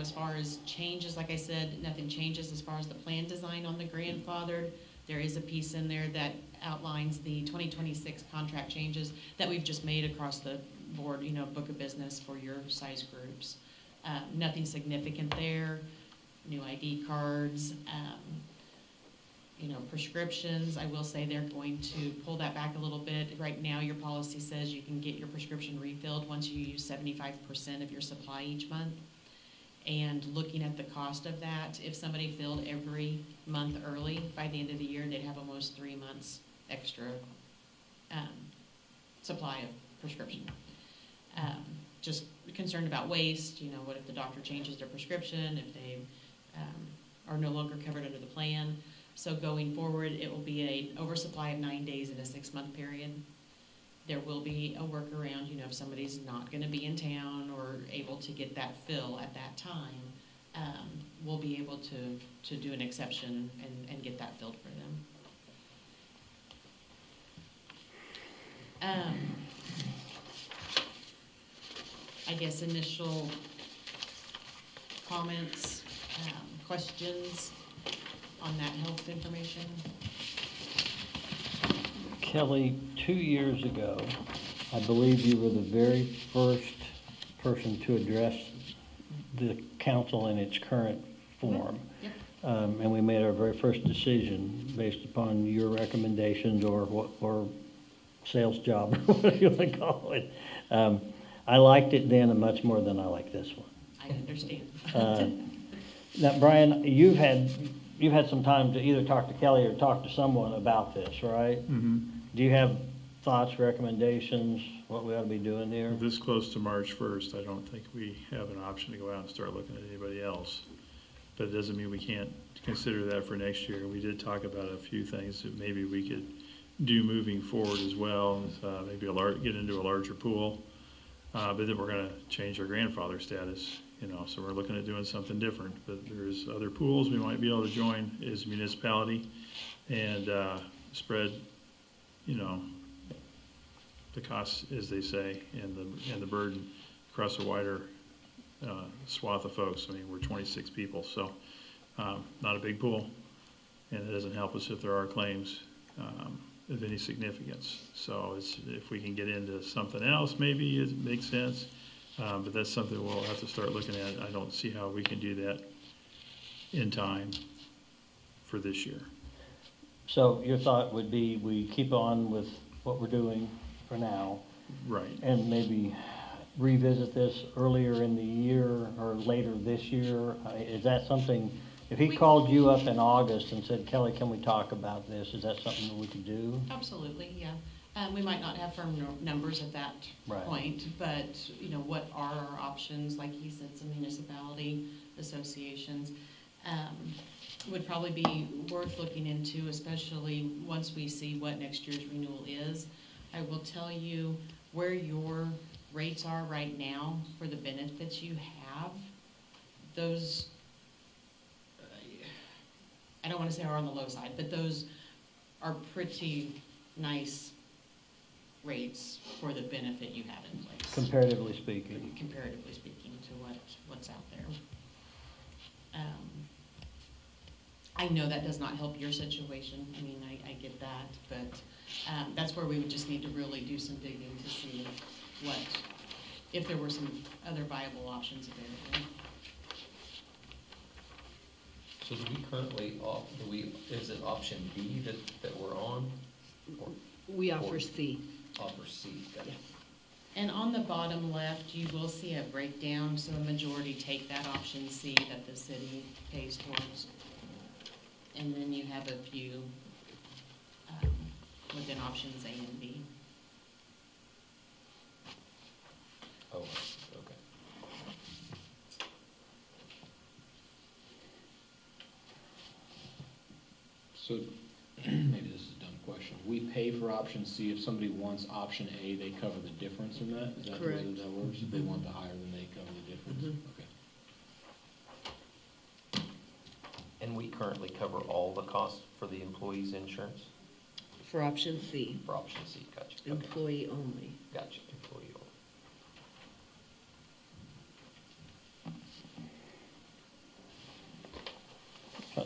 As far as changes, like I said, nothing changes as far as the plan design on the grandfathered. There is a piece in there that outlines the 2026 contract changes that we've just made across the board, book of business for your size groups. Nothing significant there. New ID cards, prescriptions. I will say they're going to pull that back a little bit. Right now, your policy says you can get your prescription refilled once you use 75% of your supply each month. And looking at the cost of that, if somebody filled every month early, by the end of the year, they'd have almost 3 months extra supply of prescription. Just concerned about waste, what if the doctor changes their prescription, if they are no longer covered under the plan. So going forward, it will be an oversupply of 9 days in a 6-month period. There will be a workaround, if somebody's not going to be in town or able to get that fill at that time, we'll be able to do an exception and get that filled for them. I guess initial comments, questions on that health information? Kelly, 2 years ago, I believe you were the very first person to address the council in its current form. Yep. And we made our very first decision based upon your recommendations or sales job, or whatever you want to call it. I liked it then much more than I like this one. I understand. Now, Brian, you've had some time to either talk to Kelly or talk to someone about this, right? Mm-hmm. Do you have thoughts, recommendations, what we ought to be doing there? This close to March 1st, I don't think we have an option to go out and start looking at anybody else. But it doesn't mean we can't consider that for next year. We did talk about a few things that maybe we could do moving forward as well. Maybe get into a larger pool. But then we're going to change our grandfather status, so we're looking at doing something different. But there's other pools we might be able to join as a municipality and spread, the costs, as they say, and the burden across a wider swath of folks. I mean, we're 26 people, so not a big pool, and it doesn't help us if there are claims of any significance. So if we can get into something else, maybe it makes sense, but that's something we'll have to start looking at. I don't see how we can do that in time for this year. So your thought would be we keep on with what we're doing for now. Right. And maybe revisit this earlier in the year or later this year? Is that something, if he called you up in August and said, Kelly, can we talk about this? Is that something that we could do? Absolutely, yeah. We might not have firm numbers at that point, but, what are our options? Like he said, some municipality associations. would probably be worth looking into, especially once we see what next year's renewal is. I will tell you where your rates are right now for the benefits you have. Those, I don't want to say are on the low side, but those are pretty nice rates for the benefit you have in place. Comparatively speaking. Comparatively speaking to what's out there. I know that does not help your situation. I mean, I get that, but that's where we would just need to really do some digging to see if there were some other viable options available. So do we currently, is it option B that we're on? Or- We offer or C. Offer C, got it. And on the bottom left, you will see a breakdown, so a majority take that option C that the city pays towards. And then you have a few within options A and B. Oh, okay. So, maybe this is a dumb question. We pay for option C. If somebody wants option A, they cover the difference in that? Is that the way Correct. that works? If they want the higher, then they cover the difference? Mhm. Okay. And we currently cover all the costs for the employee's insurance? For option C, For option C, gotcha. Okay. employee only. Gotcha, employee only.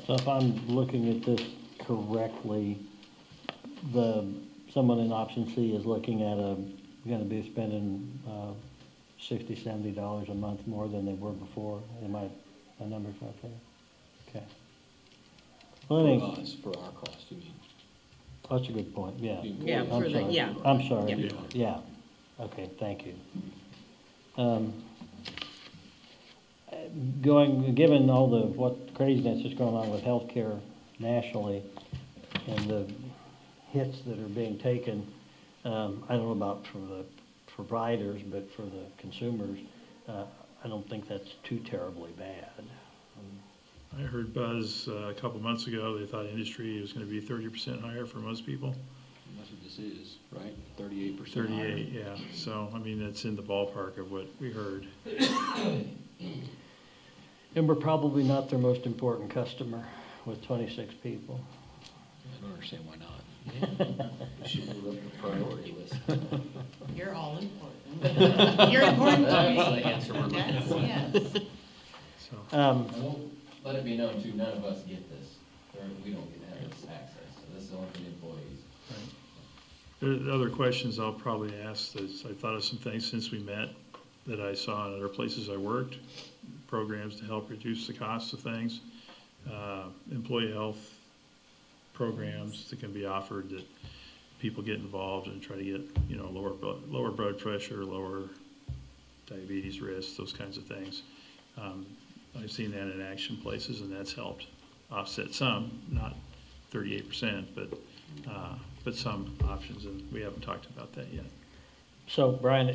So if I'm looking at this correctly, someone in option C is looking at gonna be spending $60, $70 a month more than they were before. My numbers right there? Okay. Well, For anyway, us, for our cost, you mean? that's a good point, yeah. The Yeah, employees. for I'm the, sorry. yeah. I'm sorry, Yeah. yeah. Okay, thank you. Given all what craziness is going on with healthcare nationally and the hits that are being taken, I don't know about for the providers, but for the consumers, I don't think that's too terribly bad. I heard buzz a couple months ago, they thought industry was gonna be 30% higher for most people. And that's what this is, right? 38%. 38, yeah, so, I mean, it's in the ballpark of what we heard. And we're probably not their most important customer with 26 people. I don't understand why not. We should move up the priority list. You're all important. You're important to That's me. the answer we're looking Yes, for. yes. So, And we'll let it be known too, none of us get this, or we don't get to have this access, so this is only for the employees. the other questions I'll probably ask is, I thought of some things since we met that I saw in other places I worked, programs to help reduce the cost of things, employee health programs that can be offered that people get involved and try to get, lower blood pressure, lower diabetes risk, those kinds of things. I've seen that in action places, and that's helped offset some, not 38%, but some options, and we haven't talked about that yet. So, Brian,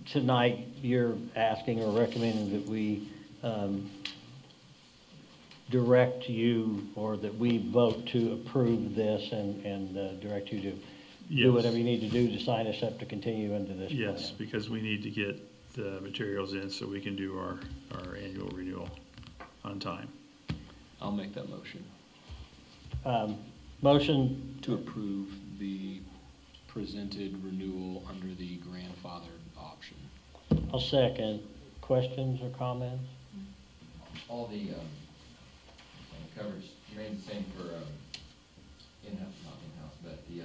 tonight, you're asking or recommending that we direct you, or that we vote to approve this and direct you to do Yes. whatever you need to do to sign us up to continue into this plan? Yes, because we need to get the materials in so we can do our annual renewal on time. I'll make that motion Motion, to approve the presented renewal under the grandfathered option. I'll second. Questions or comments? All the coverage remains the same for in-house, not in-house, but the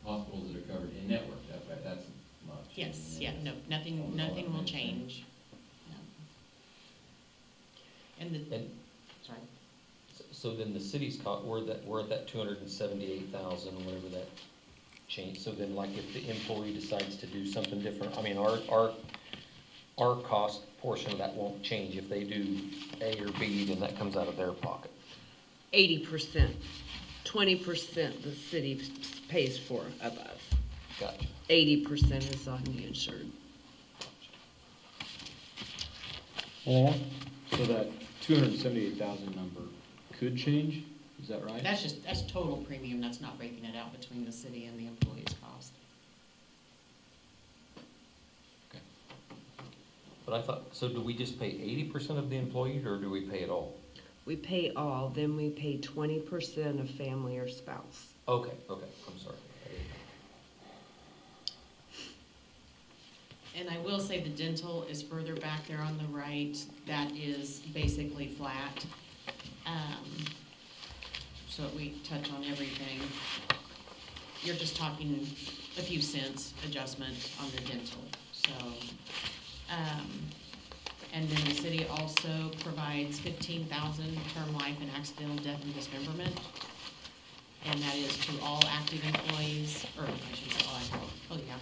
hospitals that are covered in network, that's right, that's not changing. Yes, yeah, no, nothing will change. No. And sorry. So then the city's we're at that 278,000, whatever that change. So then, like, if the employee decides to do something different, I mean, our cost portion of that won't change. If they do A or B, then that comes out of their pocket. 80%, 20% the city pays for of us. Gotcha. 80% is on the insured. Anything else? So that 278,000 number could change, is that right? That's total premium, that's not breaking it out between the city and the employee's cost. Okay. But I thought, so do we just pay 80% of the employee, or do we pay it all? We pay all, then we pay 20% of family or spouse. Okay, I'm sorry. And I will say the dental is further back there on the right. That is basically flat. So we touch on everything. You're just talking a few cents adjustment on the dental. So, and then the city also provides 15,000 term life and accidental death and dismemberment. And that is to all active employees, or I should say all active,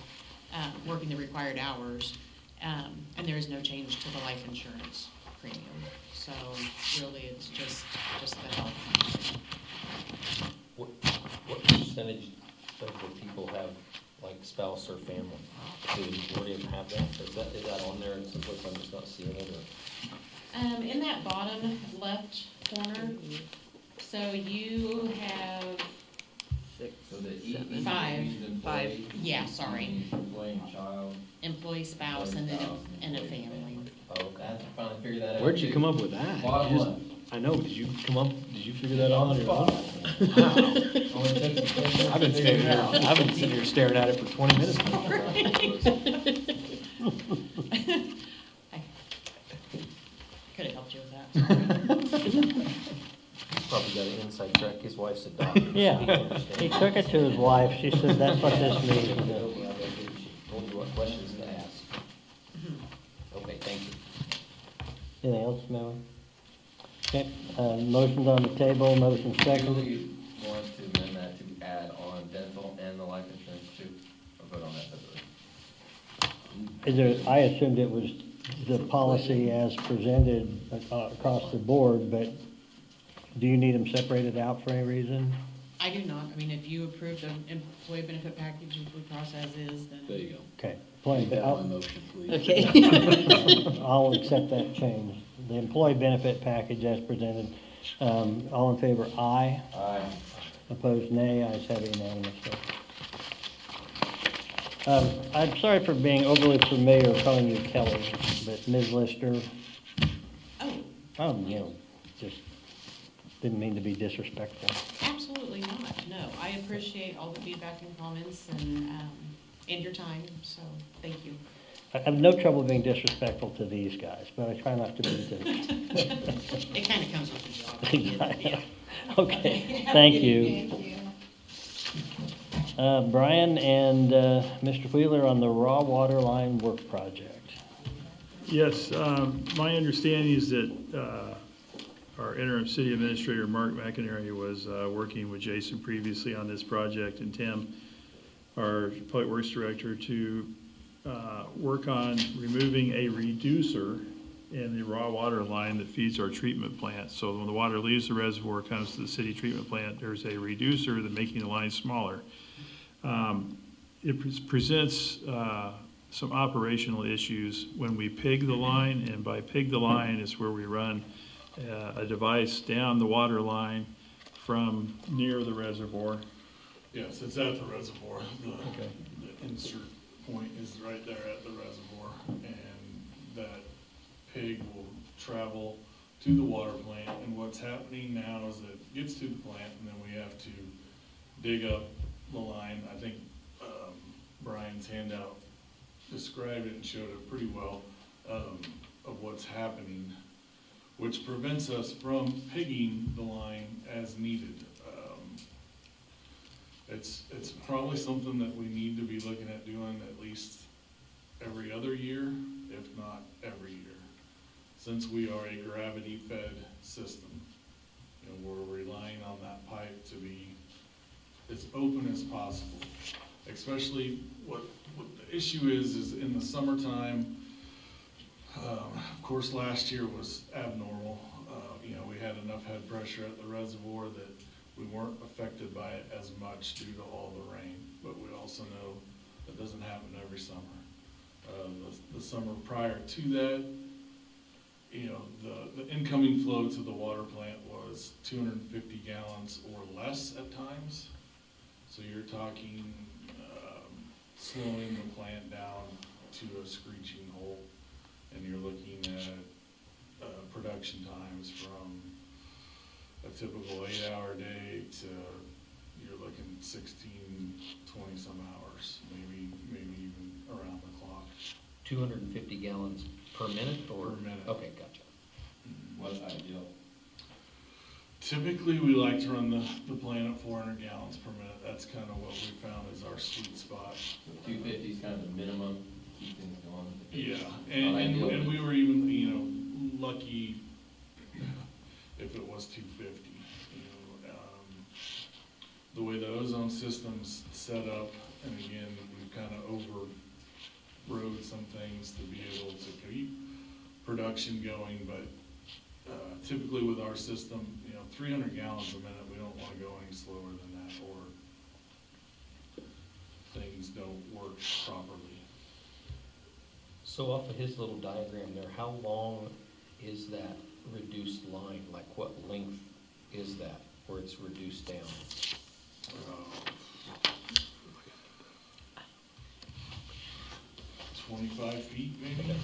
working the required hours. And there is no change to the life insurance premium. So really, it's just the health. What percentage of the people have, like, spouse or family? Do the majority of them have that? Is that on there in some place I'm just not seeing it, or? In that bottom left corner, so you have, So the Five. employee, yeah, sorry, employee and child. employee, spouse, and then and a family. Oh, okay. I finally figured that out. Where'd you too. come up with that? Bottom You just- left. I know, did you figure that out on your own? Only took me 10 minutes I've been to figure standing it here, out. I've been sitting here staring at it for 20 minutes now. I could have helped you with that. He's probably got an inside track. His wife's a doctor. so Yeah, he understands. he took it to his wife. She said, that's what this means. She told you what questions to ask. Okay, thank you. Anything else, Melanie? Okay, motion's on the table, motion Do seconded. we want to amend that to add on dental and the life insurance too, or vote on that separately? Is there, I assumed it was the policy as presented across the board, but do you need them separated out for any reason? I do not. I mean, if you approve the employee benefit package and Blue Cross as is, then. There you go. Okay, plain, Make that my I'll, motion, please. Okay. I'll accept that change. The employee benefit package as presented, all in favor, aye. Aye. Opposed, nay. Ayes have it unanimously. I'm sorry for being overly familiar calling you Kelly, but Ms. Lister, just didn't mean to be disrespectful. Absolutely not. No, I appreciate all the feedback and comments and your time, so thank you. I have no trouble being disrespectful to these guys, but I try not to be to. It kind of comes with the job. Yeah. Okay, thank you. Thank you. Brian and Mr. Wheeler on the raw water line work project. Yes, my understanding is that our interim city administrator, Mark McInerney, was working with Jason previously on this project, and Tim, our public works director, to work on removing a reducer in the raw water line that feeds our treatment plant. So when the water leaves the reservoir, comes to the city treatment plant, there's a reducer that making the line smaller. It presents some operational issues when we pig the line, and by pig the line is where we run a device down the water line from near the reservoir. Yes, it's at the reservoir. The insert point is right there at the reservoir, and that pig will travel to the water plant. And what's happening now is it gets to the plant, and then we have to dig up the line. I think Brian's handout described it and showed it pretty well of what's happening, which prevents us from pigging the line as needed. It's probably something that we need to be looking at doing at least every other year, if not every year, since we are a gravity-fed system. You know, we're relying on that pipe to be as open as possible. Especially what the issue is in the summertime. Of course, last year was abnormal. We had enough head pressure at the reservoir that we weren't affected by it as much due to all the rain. But we also know that doesn't happen every summer. The summer prior to that, you know, the incoming flow to the water plant was 250 gallons or less at times. So you're talking, slowing the plant down to a screeching halt, and you're looking at production times from a typical 8-hour day to you're looking 16, 20 some hours, maybe even around the clock. 250 gallons per minute or? Per minute. Okay, gotcha. What's ideal? Typically, we like to run the plant at 400 gallons per minute. That's kind of what we found is our sweet spot. So 250 is kind of the minimum to keep things going. Yeah, Not ideal, and but- we were even, you know, lucky if it was 250. You know, the way the ozone system's set up, and again, we've kind of overrode some things to be able to keep production going, but typically with our system, you know, 300 gallons a minute, we don't want to go any slower than that, or things don't work properly. So off of his little diagram there, how long is that reduced line? Like what length is that where it's reduced down? 25 feet maybe?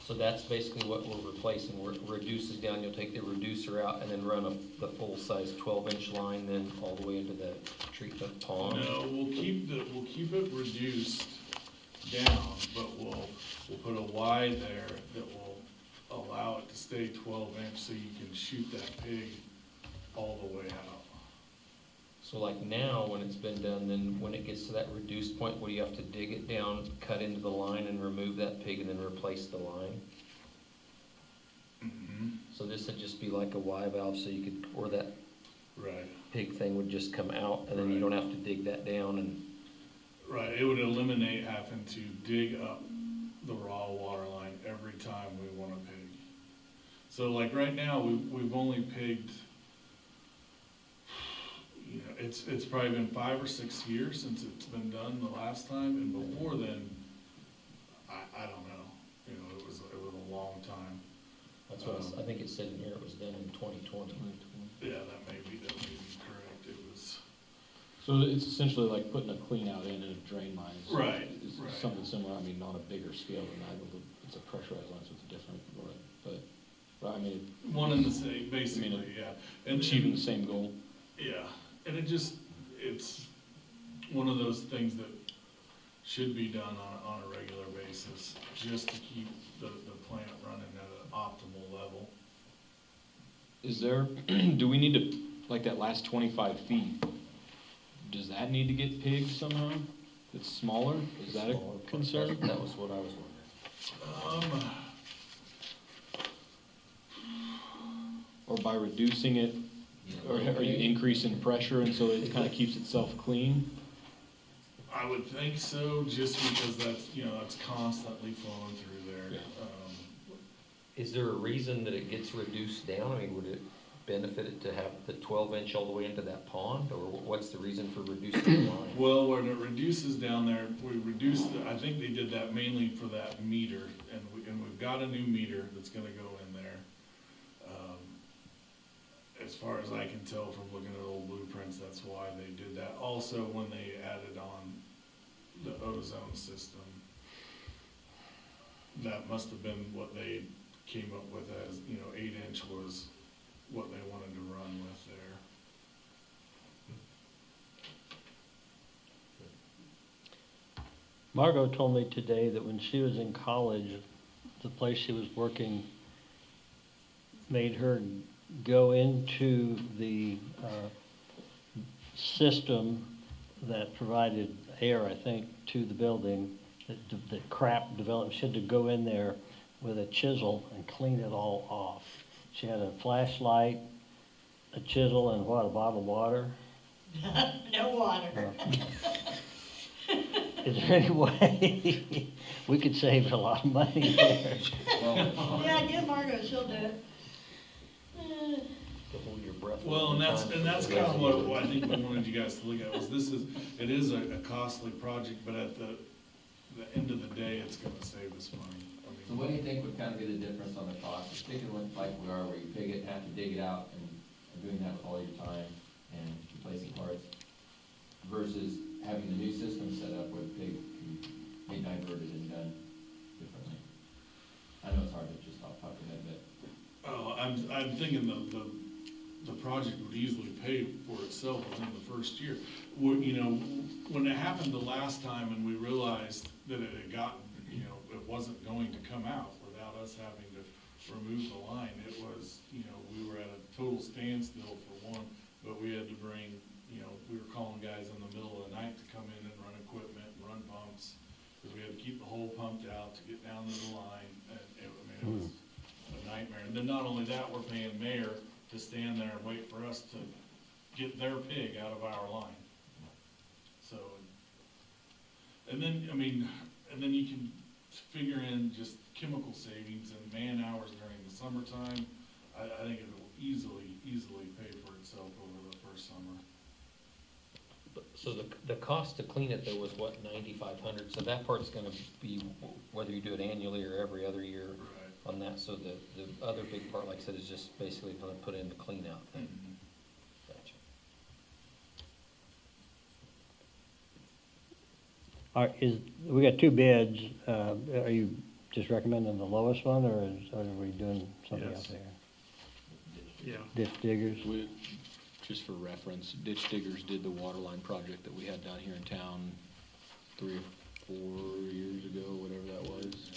So that's basically what we're replacing, where it reduces down, you'll take the reducer out and then run the full-size 12-inch line then all the way into the treatment pond? No, we'll keep it reduced down, but we'll put a Y there that will allow it to stay 12-inch so you can shoot that pig all the way out. So like now, when it's been done, then when it gets to that reduced point, what do you have to dig it down, cut into the line and remove that pig and then replace the line? Mm-hmm. So this would just be like a Y valve, so you could, or that Right. pig thing would just come out and then you Right. don't have to dig that down and, Right, it would eliminate having to dig up the raw water line every time we want to pig. So like right now, we've only pigged, you know, it's probably been 5 or 6 years since it's been done the last time, and before then, I don't know, you know, it was a long time. that's what I think it said in here, it was done in 2020. Yeah, that may be correct, it was. So it's essentially like putting a clean out end and a drain line. So Right, It's right. something similar, I mean, on a bigger scale than that, but it's a pressurized line, so it's different, but I mean. One and the same, basically, yeah. And Achieving the same goal. Yeah, and it's one of those things that should be done on a regular basis, just to keep the plant running at an optimal level. Is there, do we need to, like that last 25 feet, does that need to get pigged somehow? It's smaller, is that a Smaller part. concern? That was what I was wondering. Or by reducing it, or are you increasing pressure and so it kind of keeps itself clean? I would think so, just because that's, you know, that's constantly flowing through there. Yeah. Is there a reason that it gets reduced down? I mean, would it benefit it to have the 12-inch all the way into that pond, or what's the reason for reducing the line? Well, when it reduces down there, we reduced, I think they did that mainly for that meter, and we've got a new meter that's gonna go in there. As far as I can tell from looking at old blueprints, that's why they did that. Also, when they added on the ozone system, that must have been what they came up with as, you know, 8-inch was what they wanted to run with there. Margot told me today that when she was in college, the place she was working made her go into the system that provided air, I think, to the building, that crap developed. She had to go in there with a chisel and clean it all off. She had a flashlight, a chisel, and what, a bottle of water? No water. Is there any way we could save a lot of money there? Yeah, get Margot, she'll do it. To hold your breath. Well, and that's kind of what I think we wanted you guys to look at, was it is a costly project, but at the end of the day, it's gonna save us money. So what do you think would kind of be the difference on the cost, sticking with like we are, where you pig it, have to dig it out, and doing that with all your time and replacing parts, versus having the new system set up where the pig can be diverted and done differently? I know it's hard to just off the top of your head, but. Oh, I'm thinking the project would easily pay for itself within the first year. You know, when it happened the last time and we realized that it had gotten, you know, it wasn't going to come out without us having to remove the line, it was, you know, we were at a total standstill for one, but we had to bring, you know, we were calling guys in the middle of the night to come in and run equipment and run pumps, because we had to keep the hole pumped out to get down to the line, and it was a nightmare. And then not only that, we're paying Mayor to stand there and wait for us to get their pig out of our line. So, and then, I mean, and then you can figure in just chemical savings and man hours during the summertime. I think it will easily pay for itself over the first summer. So the cost to clean it though was what, 9,500, so that part's gonna be, whether you do it annually or every other year on that, so the other big part, like I said, is just basically gonna put in the clean out thing. Gotcha. We got two bids, are you just recommending the lowest one, or are we doing something Yes. else there? Yeah. Ditch diggers? Just for reference, Ditch Diggers did the water line project that we had down here in town 3 or 4 years ago, whatever that was.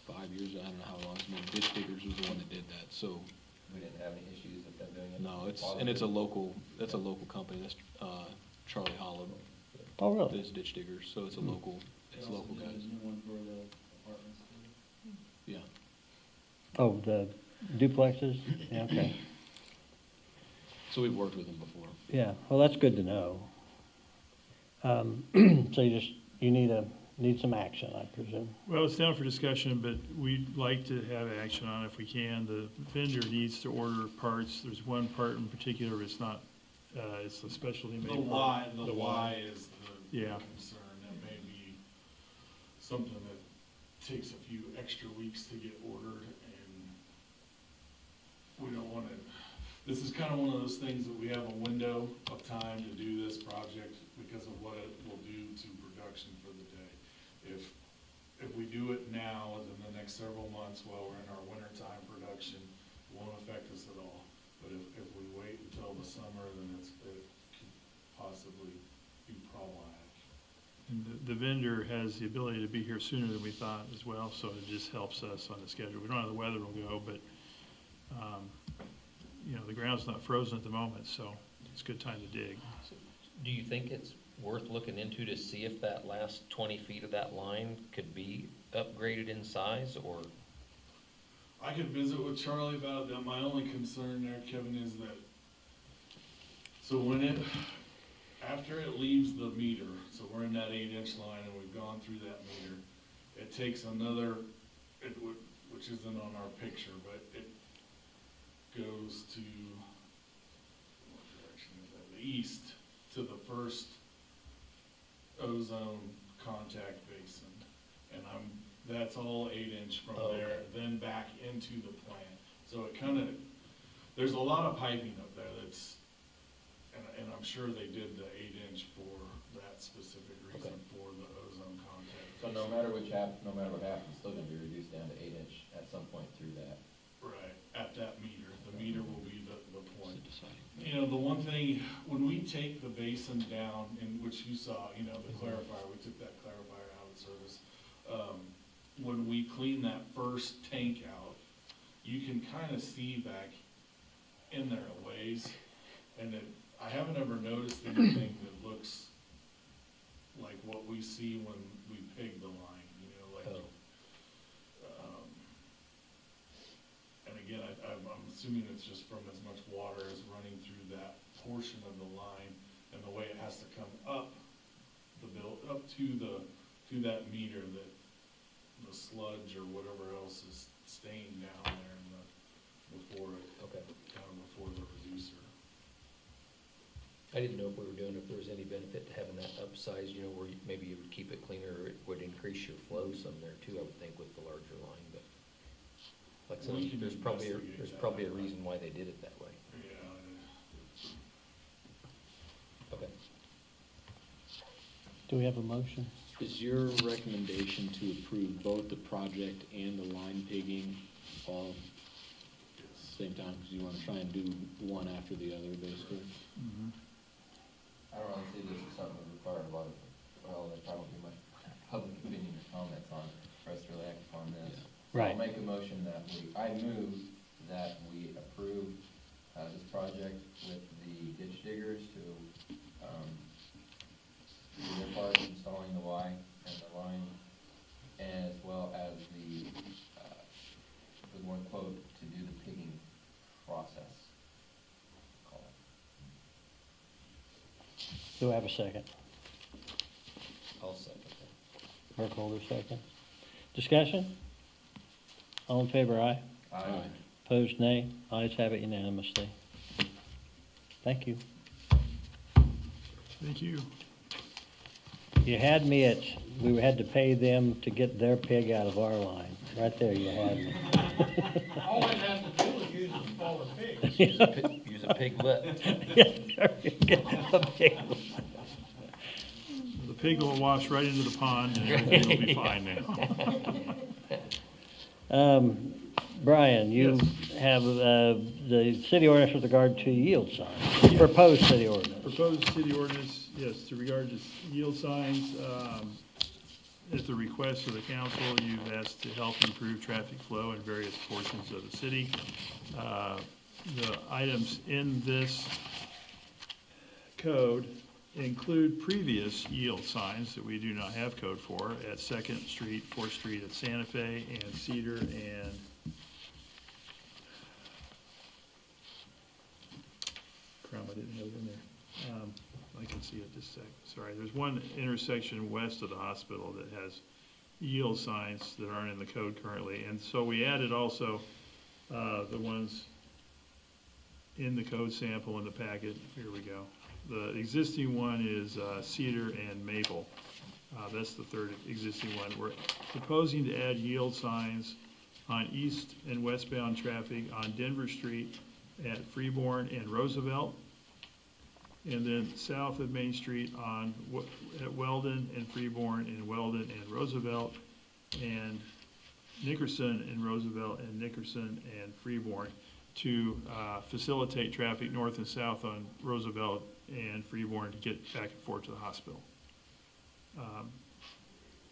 5 years, I don't know how long it's been. Ditch Diggers was the one that did that, so. We didn't have any issues with them doing it? No, it's a local company, that's, Charlie Hollow. Oh, really? This Ditch Diggers, so it's a local, it's local guys. Yeah. Oh, the duplexes? Yeah, okay. So we've worked with them before. Yeah, well, that's good to know. So you need some action, I presume. Well, it's down for discussion, but we'd like to have action on it if we can. The vendor needs to order parts. There's one part in particular, it's not, it's a specialty made part. The Y is the Yeah. concern. That may be something that takes a few extra weeks to get ordered, and we don't want to. This is kind of one of those things that we have a window of time to do this project because of what it will do to production for the day. If we do it now, in the next several months while we're in our wintertime production, it won't affect us at all. But if we wait until the summer, then it could possibly be problematic. And the vendor has the ability to be here sooner than we thought as well, so it just helps us on the schedule. We don't know how the weather will go, but, you know, the ground's not frozen at the moment, so it's a good time to dig. Do you think it's worth looking into to see if that last 20 feet of that line could be upgraded in size, or? I could visit with Charlie about that. My only concern there, Kevin, is that, so after it leaves the meter, so we're in that 8-inch line and we've gone through that meter, it takes another, which isn't on our picture, but it goes to, what direction is that? The east to the first ozone contact basin. And that's all 8-inch from there, then back into the plant. So it kind of, there's a lot of piping up there that's, and I'm sure they did the 8-inch for that specific reason, for the ozone contact. So no matter what happens, it's still gonna be reduced down to 8-inch at some point through that. Right, at that meter. The meter will be the point. You know, the one thing, when we take the basin down, in which you saw, you know, the clarifier, we took that clarifier out of service. When we clean that first tank out, you can kind of see back in there a ways, and I haven't ever noticed anything that looks like what we see when we pig the line, you know, like. And again, I'm assuming it's just from as much water as running through that portion of the line, and the way it has to come up up to that meter, that the sludge or whatever else is staying down there before the reducer. I didn't know if we were doing, if there was any benefit to having that upsized, you know, where maybe you would keep it cleaner, or it would increase increase your flow some there too, I would think, with the larger line, but like I We said, can there's probably, investigate there's that. probably a reason why they did it that way. Okay. Do we have a motion? Is your recommendation to approve both the project and the line pigging all at the same time? Because you want to try and do one after the other, basically? I don't really see this as something that requires a lot of, well, there's probably much public opinion or comments on for us to really act upon this. So Right. I'll make a motion that I move that we approve, this project with the ditch diggers to, do their part installing the Y and the line, as well as the one quote to do the pigging process. Call it. Do I have a second? I'll second that. Burkholder, second. Discussion? All in favor, aye. Aye. Opposed, nay. Ayes have it unanimously. Thank you. Thank you. You had me at, we had to pay them to get their pig out of our line. Right there, you had me. All they have to do is use a smaller pig. Use a piglet. A pig. The pig will wash right into the pond and everything will be fine now. Brian, you Yes. have the city ordinance with regard to yield signs, proposed city ordinance. Proposed city ordinance, yes, to regard to yield signs, at the request of the council, you've asked to help improve traffic flow in various portions of the city. The items in this code include previous yield signs that we do not have code for at 2nd Street, 4th Street at Santa Fe, and Cedar, and I didn't have it in there. I can see it just a sec. Sorry, there's one intersection west of the hospital that has yield signs that aren't in the code currently. And so we added also the ones in the code sample in the packet. Here we go. The existing one is Cedar and Maple. That's the third existing one. We're proposing to add yield signs on east and westbound traffic on Denver Street at Freeborn and Roosevelt, and then south of Main Street at Weldon and Freeborn and Weldon and Roosevelt, and Nickerson and Roosevelt and Nickerson and Freeborn to facilitate traffic north and south on Roosevelt and Freeborn to get back and forth to the hospital.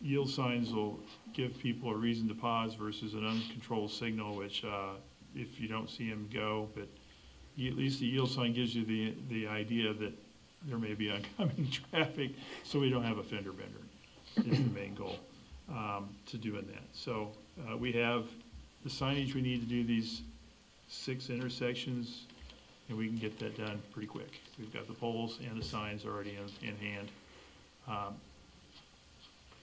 Yield signs will give people a reason to pause versus an uncontrolled signal, which if you don't see them, go, but at least the yield sign gives you the idea that there may be oncoming traffic, so we don't have a fender bender, is the main goal to doing that. So we have the signage we need to do these 6 intersections, and we can get that done pretty quick. We've got the poles and the signs already in hand.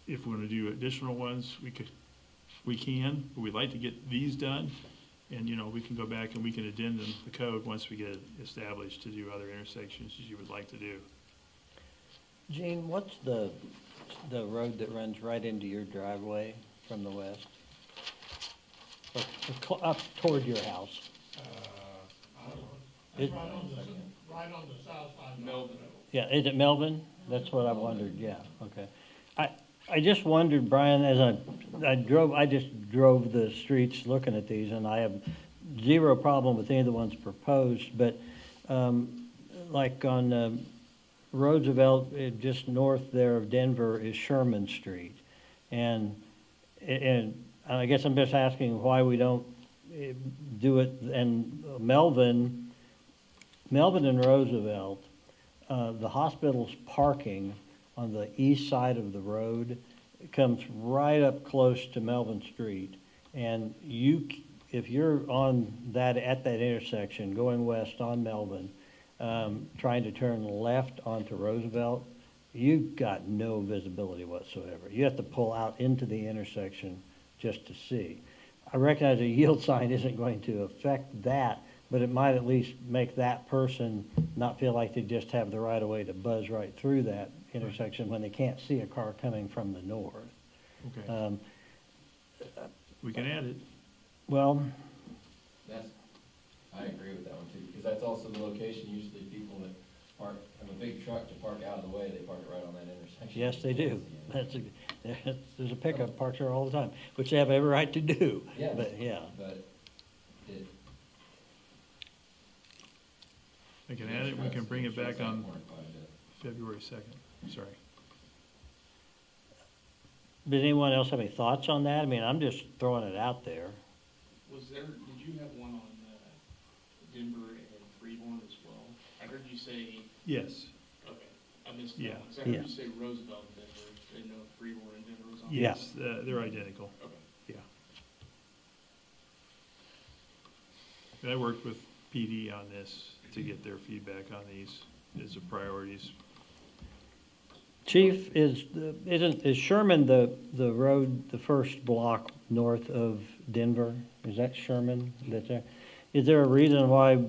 If we want to do additional ones, we can, but we'd like to get these done. And, we can go back and we can addendum the code once we get it established to do other intersections as you would like to do. Gene, what's the road that runs right into your driveway from the west? Or up toward your house? I don't know. It- Right on the south side. Melvin. Yeah, is it Melvin? That's what I wondered, yeah, okay. I just wondered, Brian, as I just drove the streets looking at these, and I have zero problem with any of the ones proposed, but like on Roosevelt, just north there of Denver is Sherman Street. And I guess I'm just asking why we don't do it, and Melvin and Roosevelt, the hospital's parking on the east side of the road comes right up close to Melvin Street. And if you're at that intersection, going west on Melvin, trying to turn left onto Roosevelt, you've got no visibility whatsoever. You have to pull out into the intersection just to see. I recognize a yield sign isn't going to affect that, but it might at least make that person not feel like they just have the right of way to buzz right through that intersection when they can't see a car coming from the north. Okay, we can add it. Well, That's, I agree with that one too, because that's also the location, usually people that park, have a big truck to park out of the way, they park it right on that intersection. yes, they do. There's a pickup parked there all the time, which they have every right to do. Yes, But, yeah. but it. We can add it, we can bring it back on Quite a bit. February 2nd, sorry. Does anyone else have any thoughts on that? I mean, I'm just throwing it out there. Was there, did you have one on Denver and Freeborn as well? I heard you say, Yes, okay, I missed that Yeah. one. 'Cause I heard Yeah. you say Roosevelt and Denver, didn't know if Freeborn and Denver was on. Yeah. yes, they're identical, Okay. yeah. I worked with PD on this to get their feedback on these as the priorities. Chief, is Sherman the road, the first block north of Denver? Is that Sherman that's there? Is there a reason why,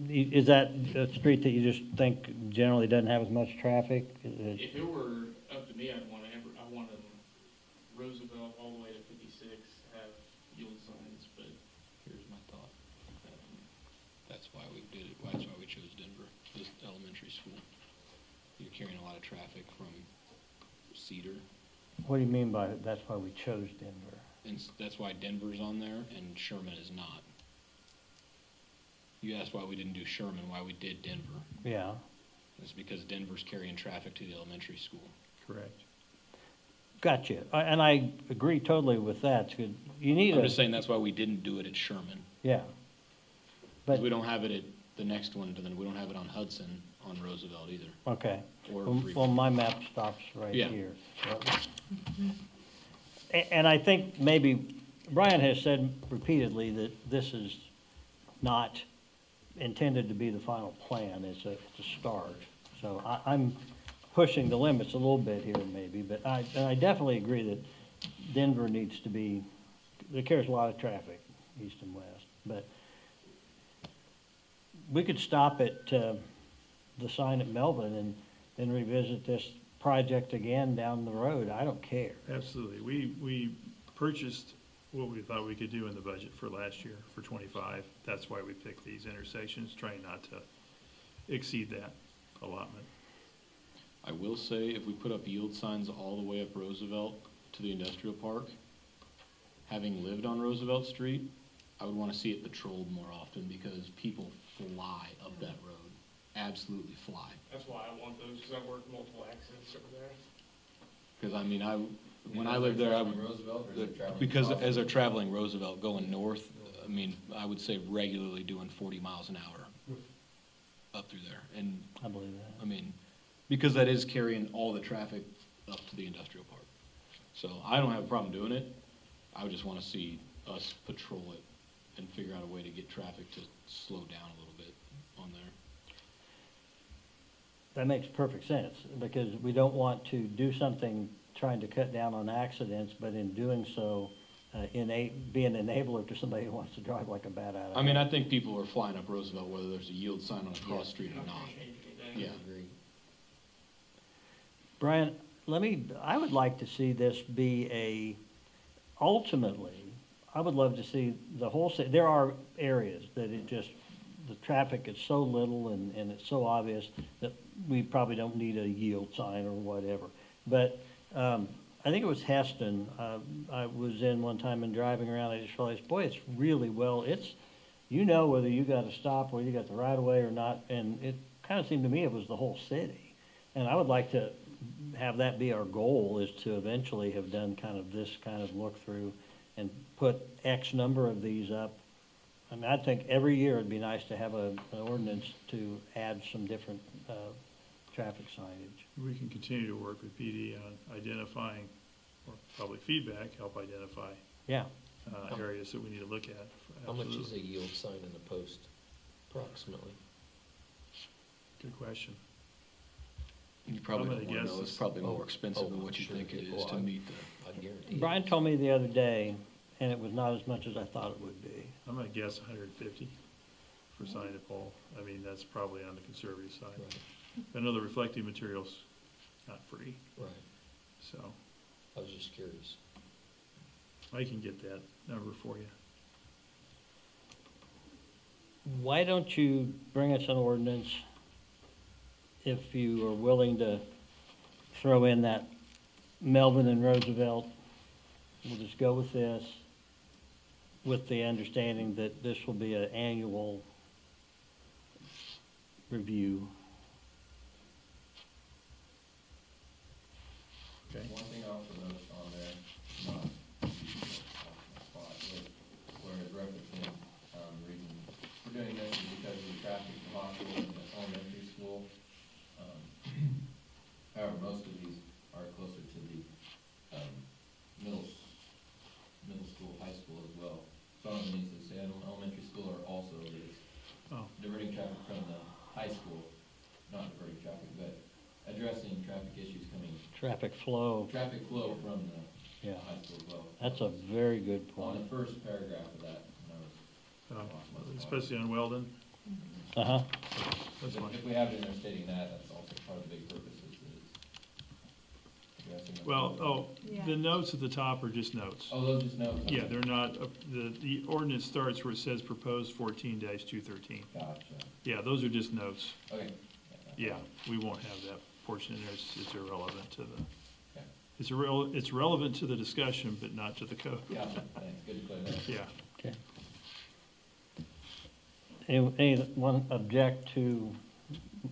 is that a street that you just think generally doesn't have as much traffic? If it were up to me, I wanted Roosevelt all the way to 56 have yield signs, but Here's my thought. That's why we did it, that's why we chose Denver, this elementary school. You're carrying a lot of traffic from Cedar, What do you mean by, that's why we chose Denver? and that's why Denver's on there and Sherman is not. You asked why we didn't do Sherman, why we did Denver. Yeah, It's because Denver's carrying traffic to the elementary school. Correct. gotcha. And I agree totally with that. It's good. You need I'm just saying that's why we didn't do it at Sherman. yeah. Because But, we don't have it at the next one, then we don't have it on Hudson, on Roosevelt either. okay. Or Well, Freeborn. my map stops right Yeah. here. And I think maybe Brian has said repeatedly that this is not intended to be the final plan. It's a start. So I'm pushing the limits a little bit here maybe, but I definitely agree that Denver needs to be, it carries a lot of traffic, east and west. But we could stop at the sign at Melvin and then revisit this project again down the road. I don't care. Absolutely. We purchased what we thought we could do in the budget for last year, for 25. That's why we picked these intersections, trying not to exceed that allotment. I will say, if we put up yield signs all the way up Roosevelt to the industrial park, having lived on Roosevelt Street, I would want to see it patrolled more often because people fly up that road. Absolutely fly. that's why I want those, because I work multiple accidents over there. Because I mean, when I lived there, I would, Roosevelt, or is it traveling because across? as they're traveling Roosevelt going north, I mean, I would say regularly doing 40 miles an hour up through there. And I believe that. I mean, because that is carrying all the traffic up to the industrial park. So I don't have a problem doing it. I would just want to see us patrol it and figure out a way to get traffic to slow down a little bit on there. That makes perfect sense, because we don't want to do something trying to cut down on accidents, but in doing so, be an enabler to somebody who wants to drive like a bat out of I mean, I think people are flying up Roosevelt whether there's a yield sign on a cross street or not. Yeah. Brian, I would like to see this be ultimately, I would love to see the whole city. There are areas that the traffic is so little and it's so obvious that we probably don't need a yield sign or whatever. But I think it was Heston, I was in one time and driving around, I just realized, boy, it's really whether you got to stop, whether you got the right of way or not, and it kind of seemed to me it was the whole city. And I would like to have that be our goal, is to eventually have done kind of this kind of look through and put X number of these up. I mean, I think every year it'd be nice to have an ordinance to add some different traffic signage. We can continue to work with PD on identifying, or public feedback, help identify Yeah. areas that we need to look at. How much is Absolutely. a yield sign in a post approximately? Good question. You probably I'm don't gonna want to know. guess It's probably more Oh, expensive than oh, what you sure think it it- is oh, to I- meet the. I guarantee it. Brian told me the other day, and it was not as much as I thought it would be. I'm gonna guess 150 for sign to pole. I mean, that's probably on the conservative side. Right, I know the reflective material's not free, right. so I was just curious. I can get that number for you. Why don't you bring us an ordinance if you are willing to throw in that Melvin and Roosevelt? We'll just go with this, with the understanding that this will be an annual review. Okay. One thing I also noticed on there, not spot, is where it's referencing, reason, we're doing this is because of the traffic to hospital and the elementary school. However, most of these are closer to the, middle school, high school as well. Some of them needs to say elementary school are also is diverting traffic from the high school, not diverting traffic, but addressing traffic issues coming. Traffic flow. Traffic flow from the Yeah. high school as well. That's a very good On point. the first paragraph of that, Especially on Weldon. Uh-huh. That's fine. If we have it in there stating that, that's also part of the big purpose is addressing. Well, the notes at the top are just notes. Oh, those are just notes? Yeah, they're not, the ordinance starts where it says proposed 14-213. Gotcha. Yeah, those are just notes. Okay. Yeah, we won't have that portion in there, it's irrelevant to the, Okay. it's relevant to the discussion, but not to the code. Gotcha, thanks, good to clear that. Yeah. Okay. Anyone object to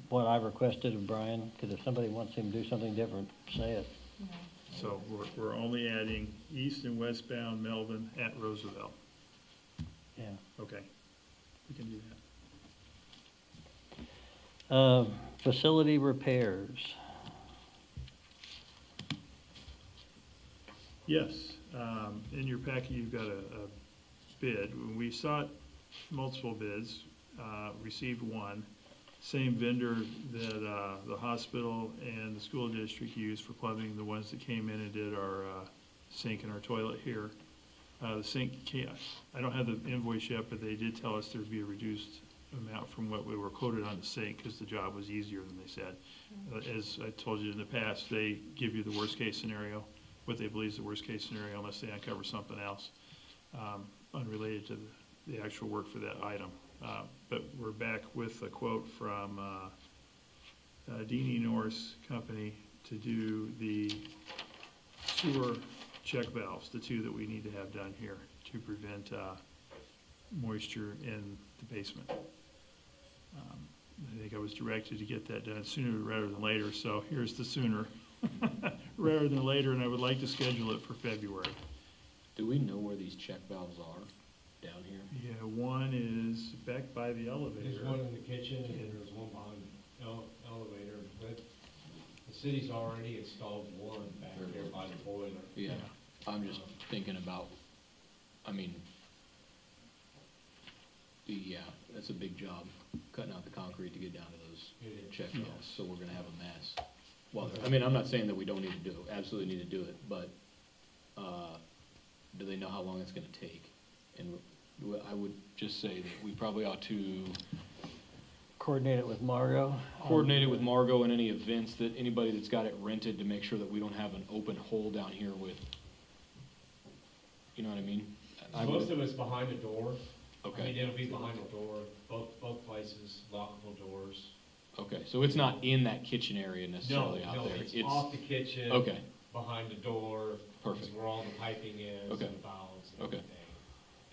what I requested of Brian? Because if somebody wants him to do something different, say it. So we're only adding east and westbound Melvin at Roosevelt. Yeah. Okay, we can do that. Facility repairs. Yes, in your packet, you've got a bid. We sought multiple bids, received one. Same vendor that the hospital and the school district used for plumbing, the ones that came in and did our sink and our toilet here. The sink, I don't have the invoice yet, but they did tell us there'd be a reduced amount from what we were quoted on the sink because the job was easier than they said. As I told you in the past, they give you the worst case scenario, what they believe is the worst case scenario, unless they uncover something else unrelated to the actual work for that item. But we're back with a quote from Deanie Norris Company to do the sewer check valves, the two that we need to have done here to prevent moisture in the basement. I think I was directed to get that done sooner rather than later, so here's the sooner rather than later, and I would like to schedule it for February. Do we know where these check valves are down here? Yeah, one is back by the elevator. There's one in the kitchen and there's one behind the elevator, but the city's already installed one back there by the boiler. Yeah, I'm just thinking about, I mean, yeah, that's a big job, cutting out the concrete to get down to those check valves, so we're gonna have a mess. Well, I mean, I'm not saying that we don't need to do it, absolutely need to do it, but, do they know how long it's gonna take? And I would just say that we probably ought to Coordinate it with Margot. coordinate it with Margot and any events that, anybody that's got it rented to make sure that we don't have an open hole down here with, you know what I mean? Most of it's behind the door. Okay. I mean, it'll be behind the door, both places, lockable doors. Okay, so it's not in that kitchen area necessarily out No, there? it's off the kitchen. Okay. Behind the door. Perfect. Where all the piping is Okay. and the valves and Okay. everything.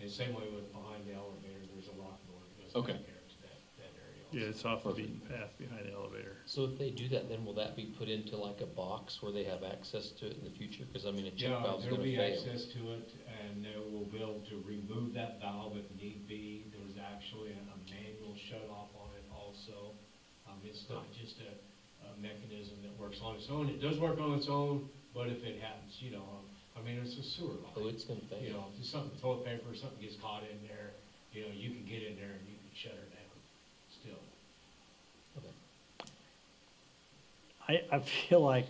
And same way with behind the elevator, there's a lock door that goes Okay. back there to that area. Yeah, it's off the beaten path behind the elevator. So if they do that, then will that be put into like a box where they have access to it in the future? Because I mean, a check valve's There'll gonna be fail. access to it, and they will be able to remove that valve if need be. There's actually a manual shut-off on it also. It's not just a mechanism that works on its own. It does work on its own, but if it happens, I mean, it's a sewer line. Oh, it's gonna fail. You know, if something, toilet paper, something gets caught in there, you can get in there and you can shut her down still. Okay. I feel like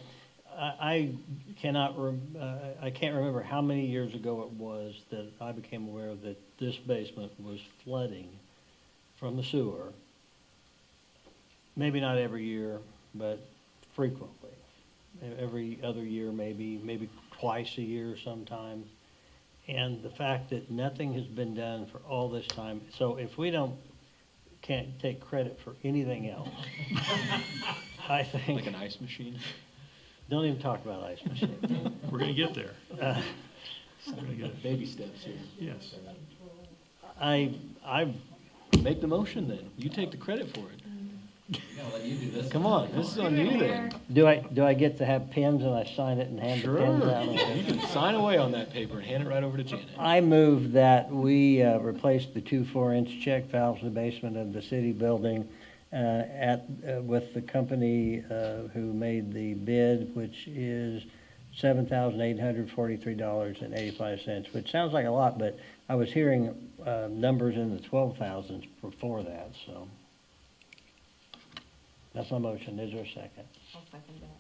I can't remember how many years ago it was that I became aware that this basement was flooding from the sewer. Maybe not every year, but frequently. every other year, maybe twice a year sometimes. And the fact that nothing has been done for all this time, so if we can't take credit for anything else, I think. Like an ice machine? Don't even talk about ice machine. We're gonna get there. We're gonna get baby steps here. Yes. I Make the motion then. You take the credit for it. I'll let you do this. come on. This is on you then. Do I get to have pens and I sign it and hand the pens out? You can sign away on that paper and hand it right over to Janet. I move that we replace the 2 4-inch check valves in the basement of the city building with the company who made the bid, which is $7,843.85, which sounds like a lot, but I was hearing numbers in the 12,000s before that, so. That's my motion. Is there a second? I'll second that.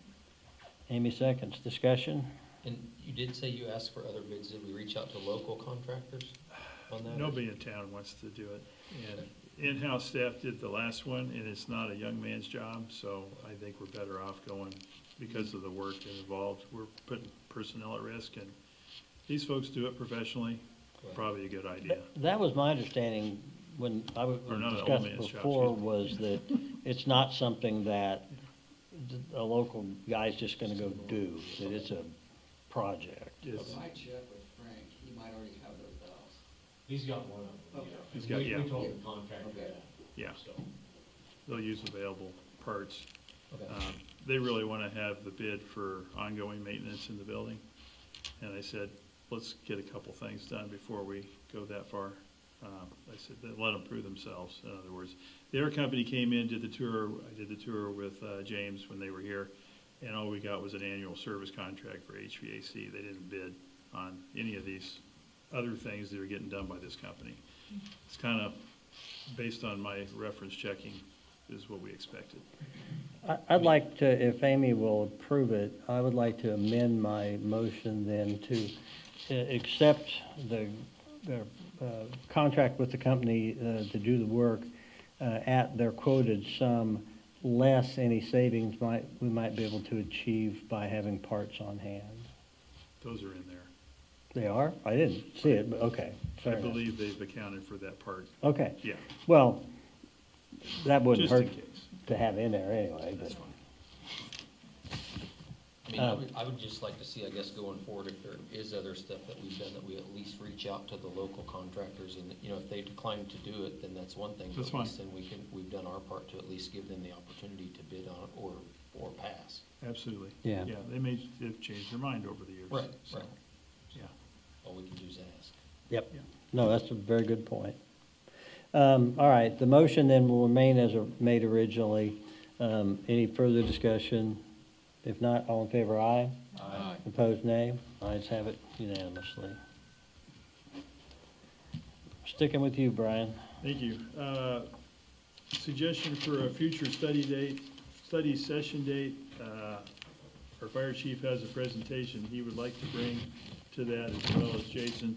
Amy seconds. Discussion? And you did say you asked for other bids. Did we reach out to local contractors on that? Nobody in town wants to do it. And in-house staff did the last one, and it's not a young man's job, so I think we're better off going because of the work involved. We're putting personnel at risk, and these folks do it professionally. Probably a good idea. That was my understanding when I Or not an old discussed man's job, before, excuse me. was that it's not something that a local guy's just gonna go do, that it's a project. It's- If I check with Frank, he might already have those valves. He's got one of them, Okay. He's got- yeah. We told the contractor Okay. that, Yeah, so. they'll use available parts. Okay. They really want to have the bid for ongoing maintenance in the building. And I said, let's get a couple things done before we go that far. I said, let them prove themselves, in other words. The air company came in, did the tour, I did the tour with James when they were here, and all we got was an annual service contract for HVAC. They didn't bid on any of these other things that are getting done by this company. It's kind of, based on my reference checking, is what we expected. I'd like to, if Amy will approve it, I would like to amend my motion then to accept the contract with the company to do the work at their quoted sum, less any savings we might be able to achieve by having parts on hand. Those are in there. They are? I didn't see it, but okay. I fair enough. believe they've accounted for that part. Okay. Yeah. Well, that wouldn't Just in hurt case. to have in there anyway, but. That's fine. I mean, I would just like to see, I guess, going forward, if there is other stuff that we've done, that we at least reach out to the local contractors, and, you know, if they decline to do it, then that's one thing. That's but at least fine. then we've done our part to at least give them the opportunity to bid on it or pass. Absolutely. Yeah. Yeah, they've changed their mind over the years. Right, so, right. Yeah. All we can do is ask. Yep. Yeah. No, that's a very good point. All right, the motion then will remain as made originally. Any further discussion? If not, all in favor, aye. Aye. Opposed, nay. Ayes have it unanimously. Sticking with you, Brian. Thank you. Suggestion for a future study session date. Our fire chief has a presentation he would like to bring to that, as well as Jason.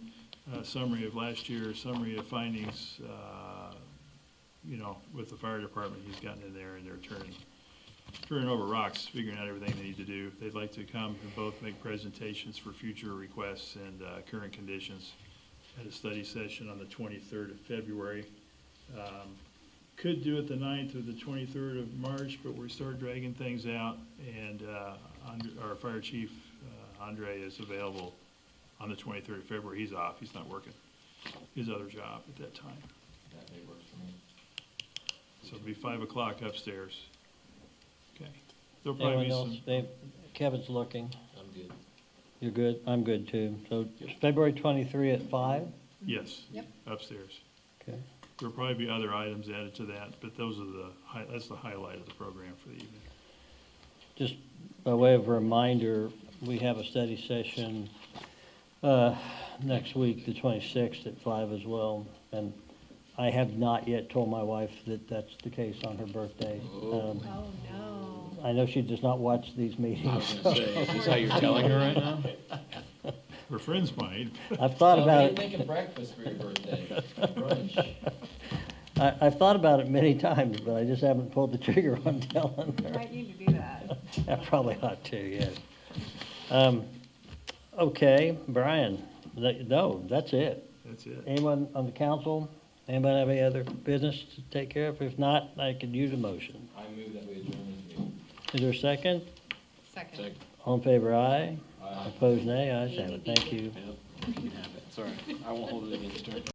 Summary of last year, summary of findings, with the fire department. He's gotten in there and they're turning over rocks, figuring out everything they need to do. They'd like to come and both make presentations for future requests and current conditions at a study session on the 23rd of February. Could do it the 9th or the 23rd of March, but we started dragging things out, and our fire chief, Andre, is available on the 23rd of February. He's off. He's not working his other job at that time. That day works for me. So it'll be 5 o'clock upstairs. Okay. There'll probably Anyone be else? some, Kevin's looking. I'm good. You're good? I'm good too. So February 23 at 5? yes, Yep. upstairs. Okay. There'll probably be other items added to that, but those are that's the highlight of the program for the evening. Just by way of a reminder, we have a study session next week, the 26th at 5 as well. And I have not yet told my wife that that's the case on her birthday. Oh, no. I know she does not watch these I meetings. was gonna say, is this how you're telling her right now? Her friends might. I've thought What about are you it. thinking breakfast for your birthday? Brunch? I've thought about it many times, but I just haven't pulled the trigger on telling You her. might need to do that. I probably ought to, yeah. Okay, Brian, no, that's it. That's it. Anyone on the council, anybody have any other business to take care of? If not, I could use a motion. I move that we adjourn this meeting. Is there a second? Second. All in favor, aye. Aye. Opposed, nay. Ayes have it. Thank you. Yep, you can have it. Sorry, I won't hold it against her.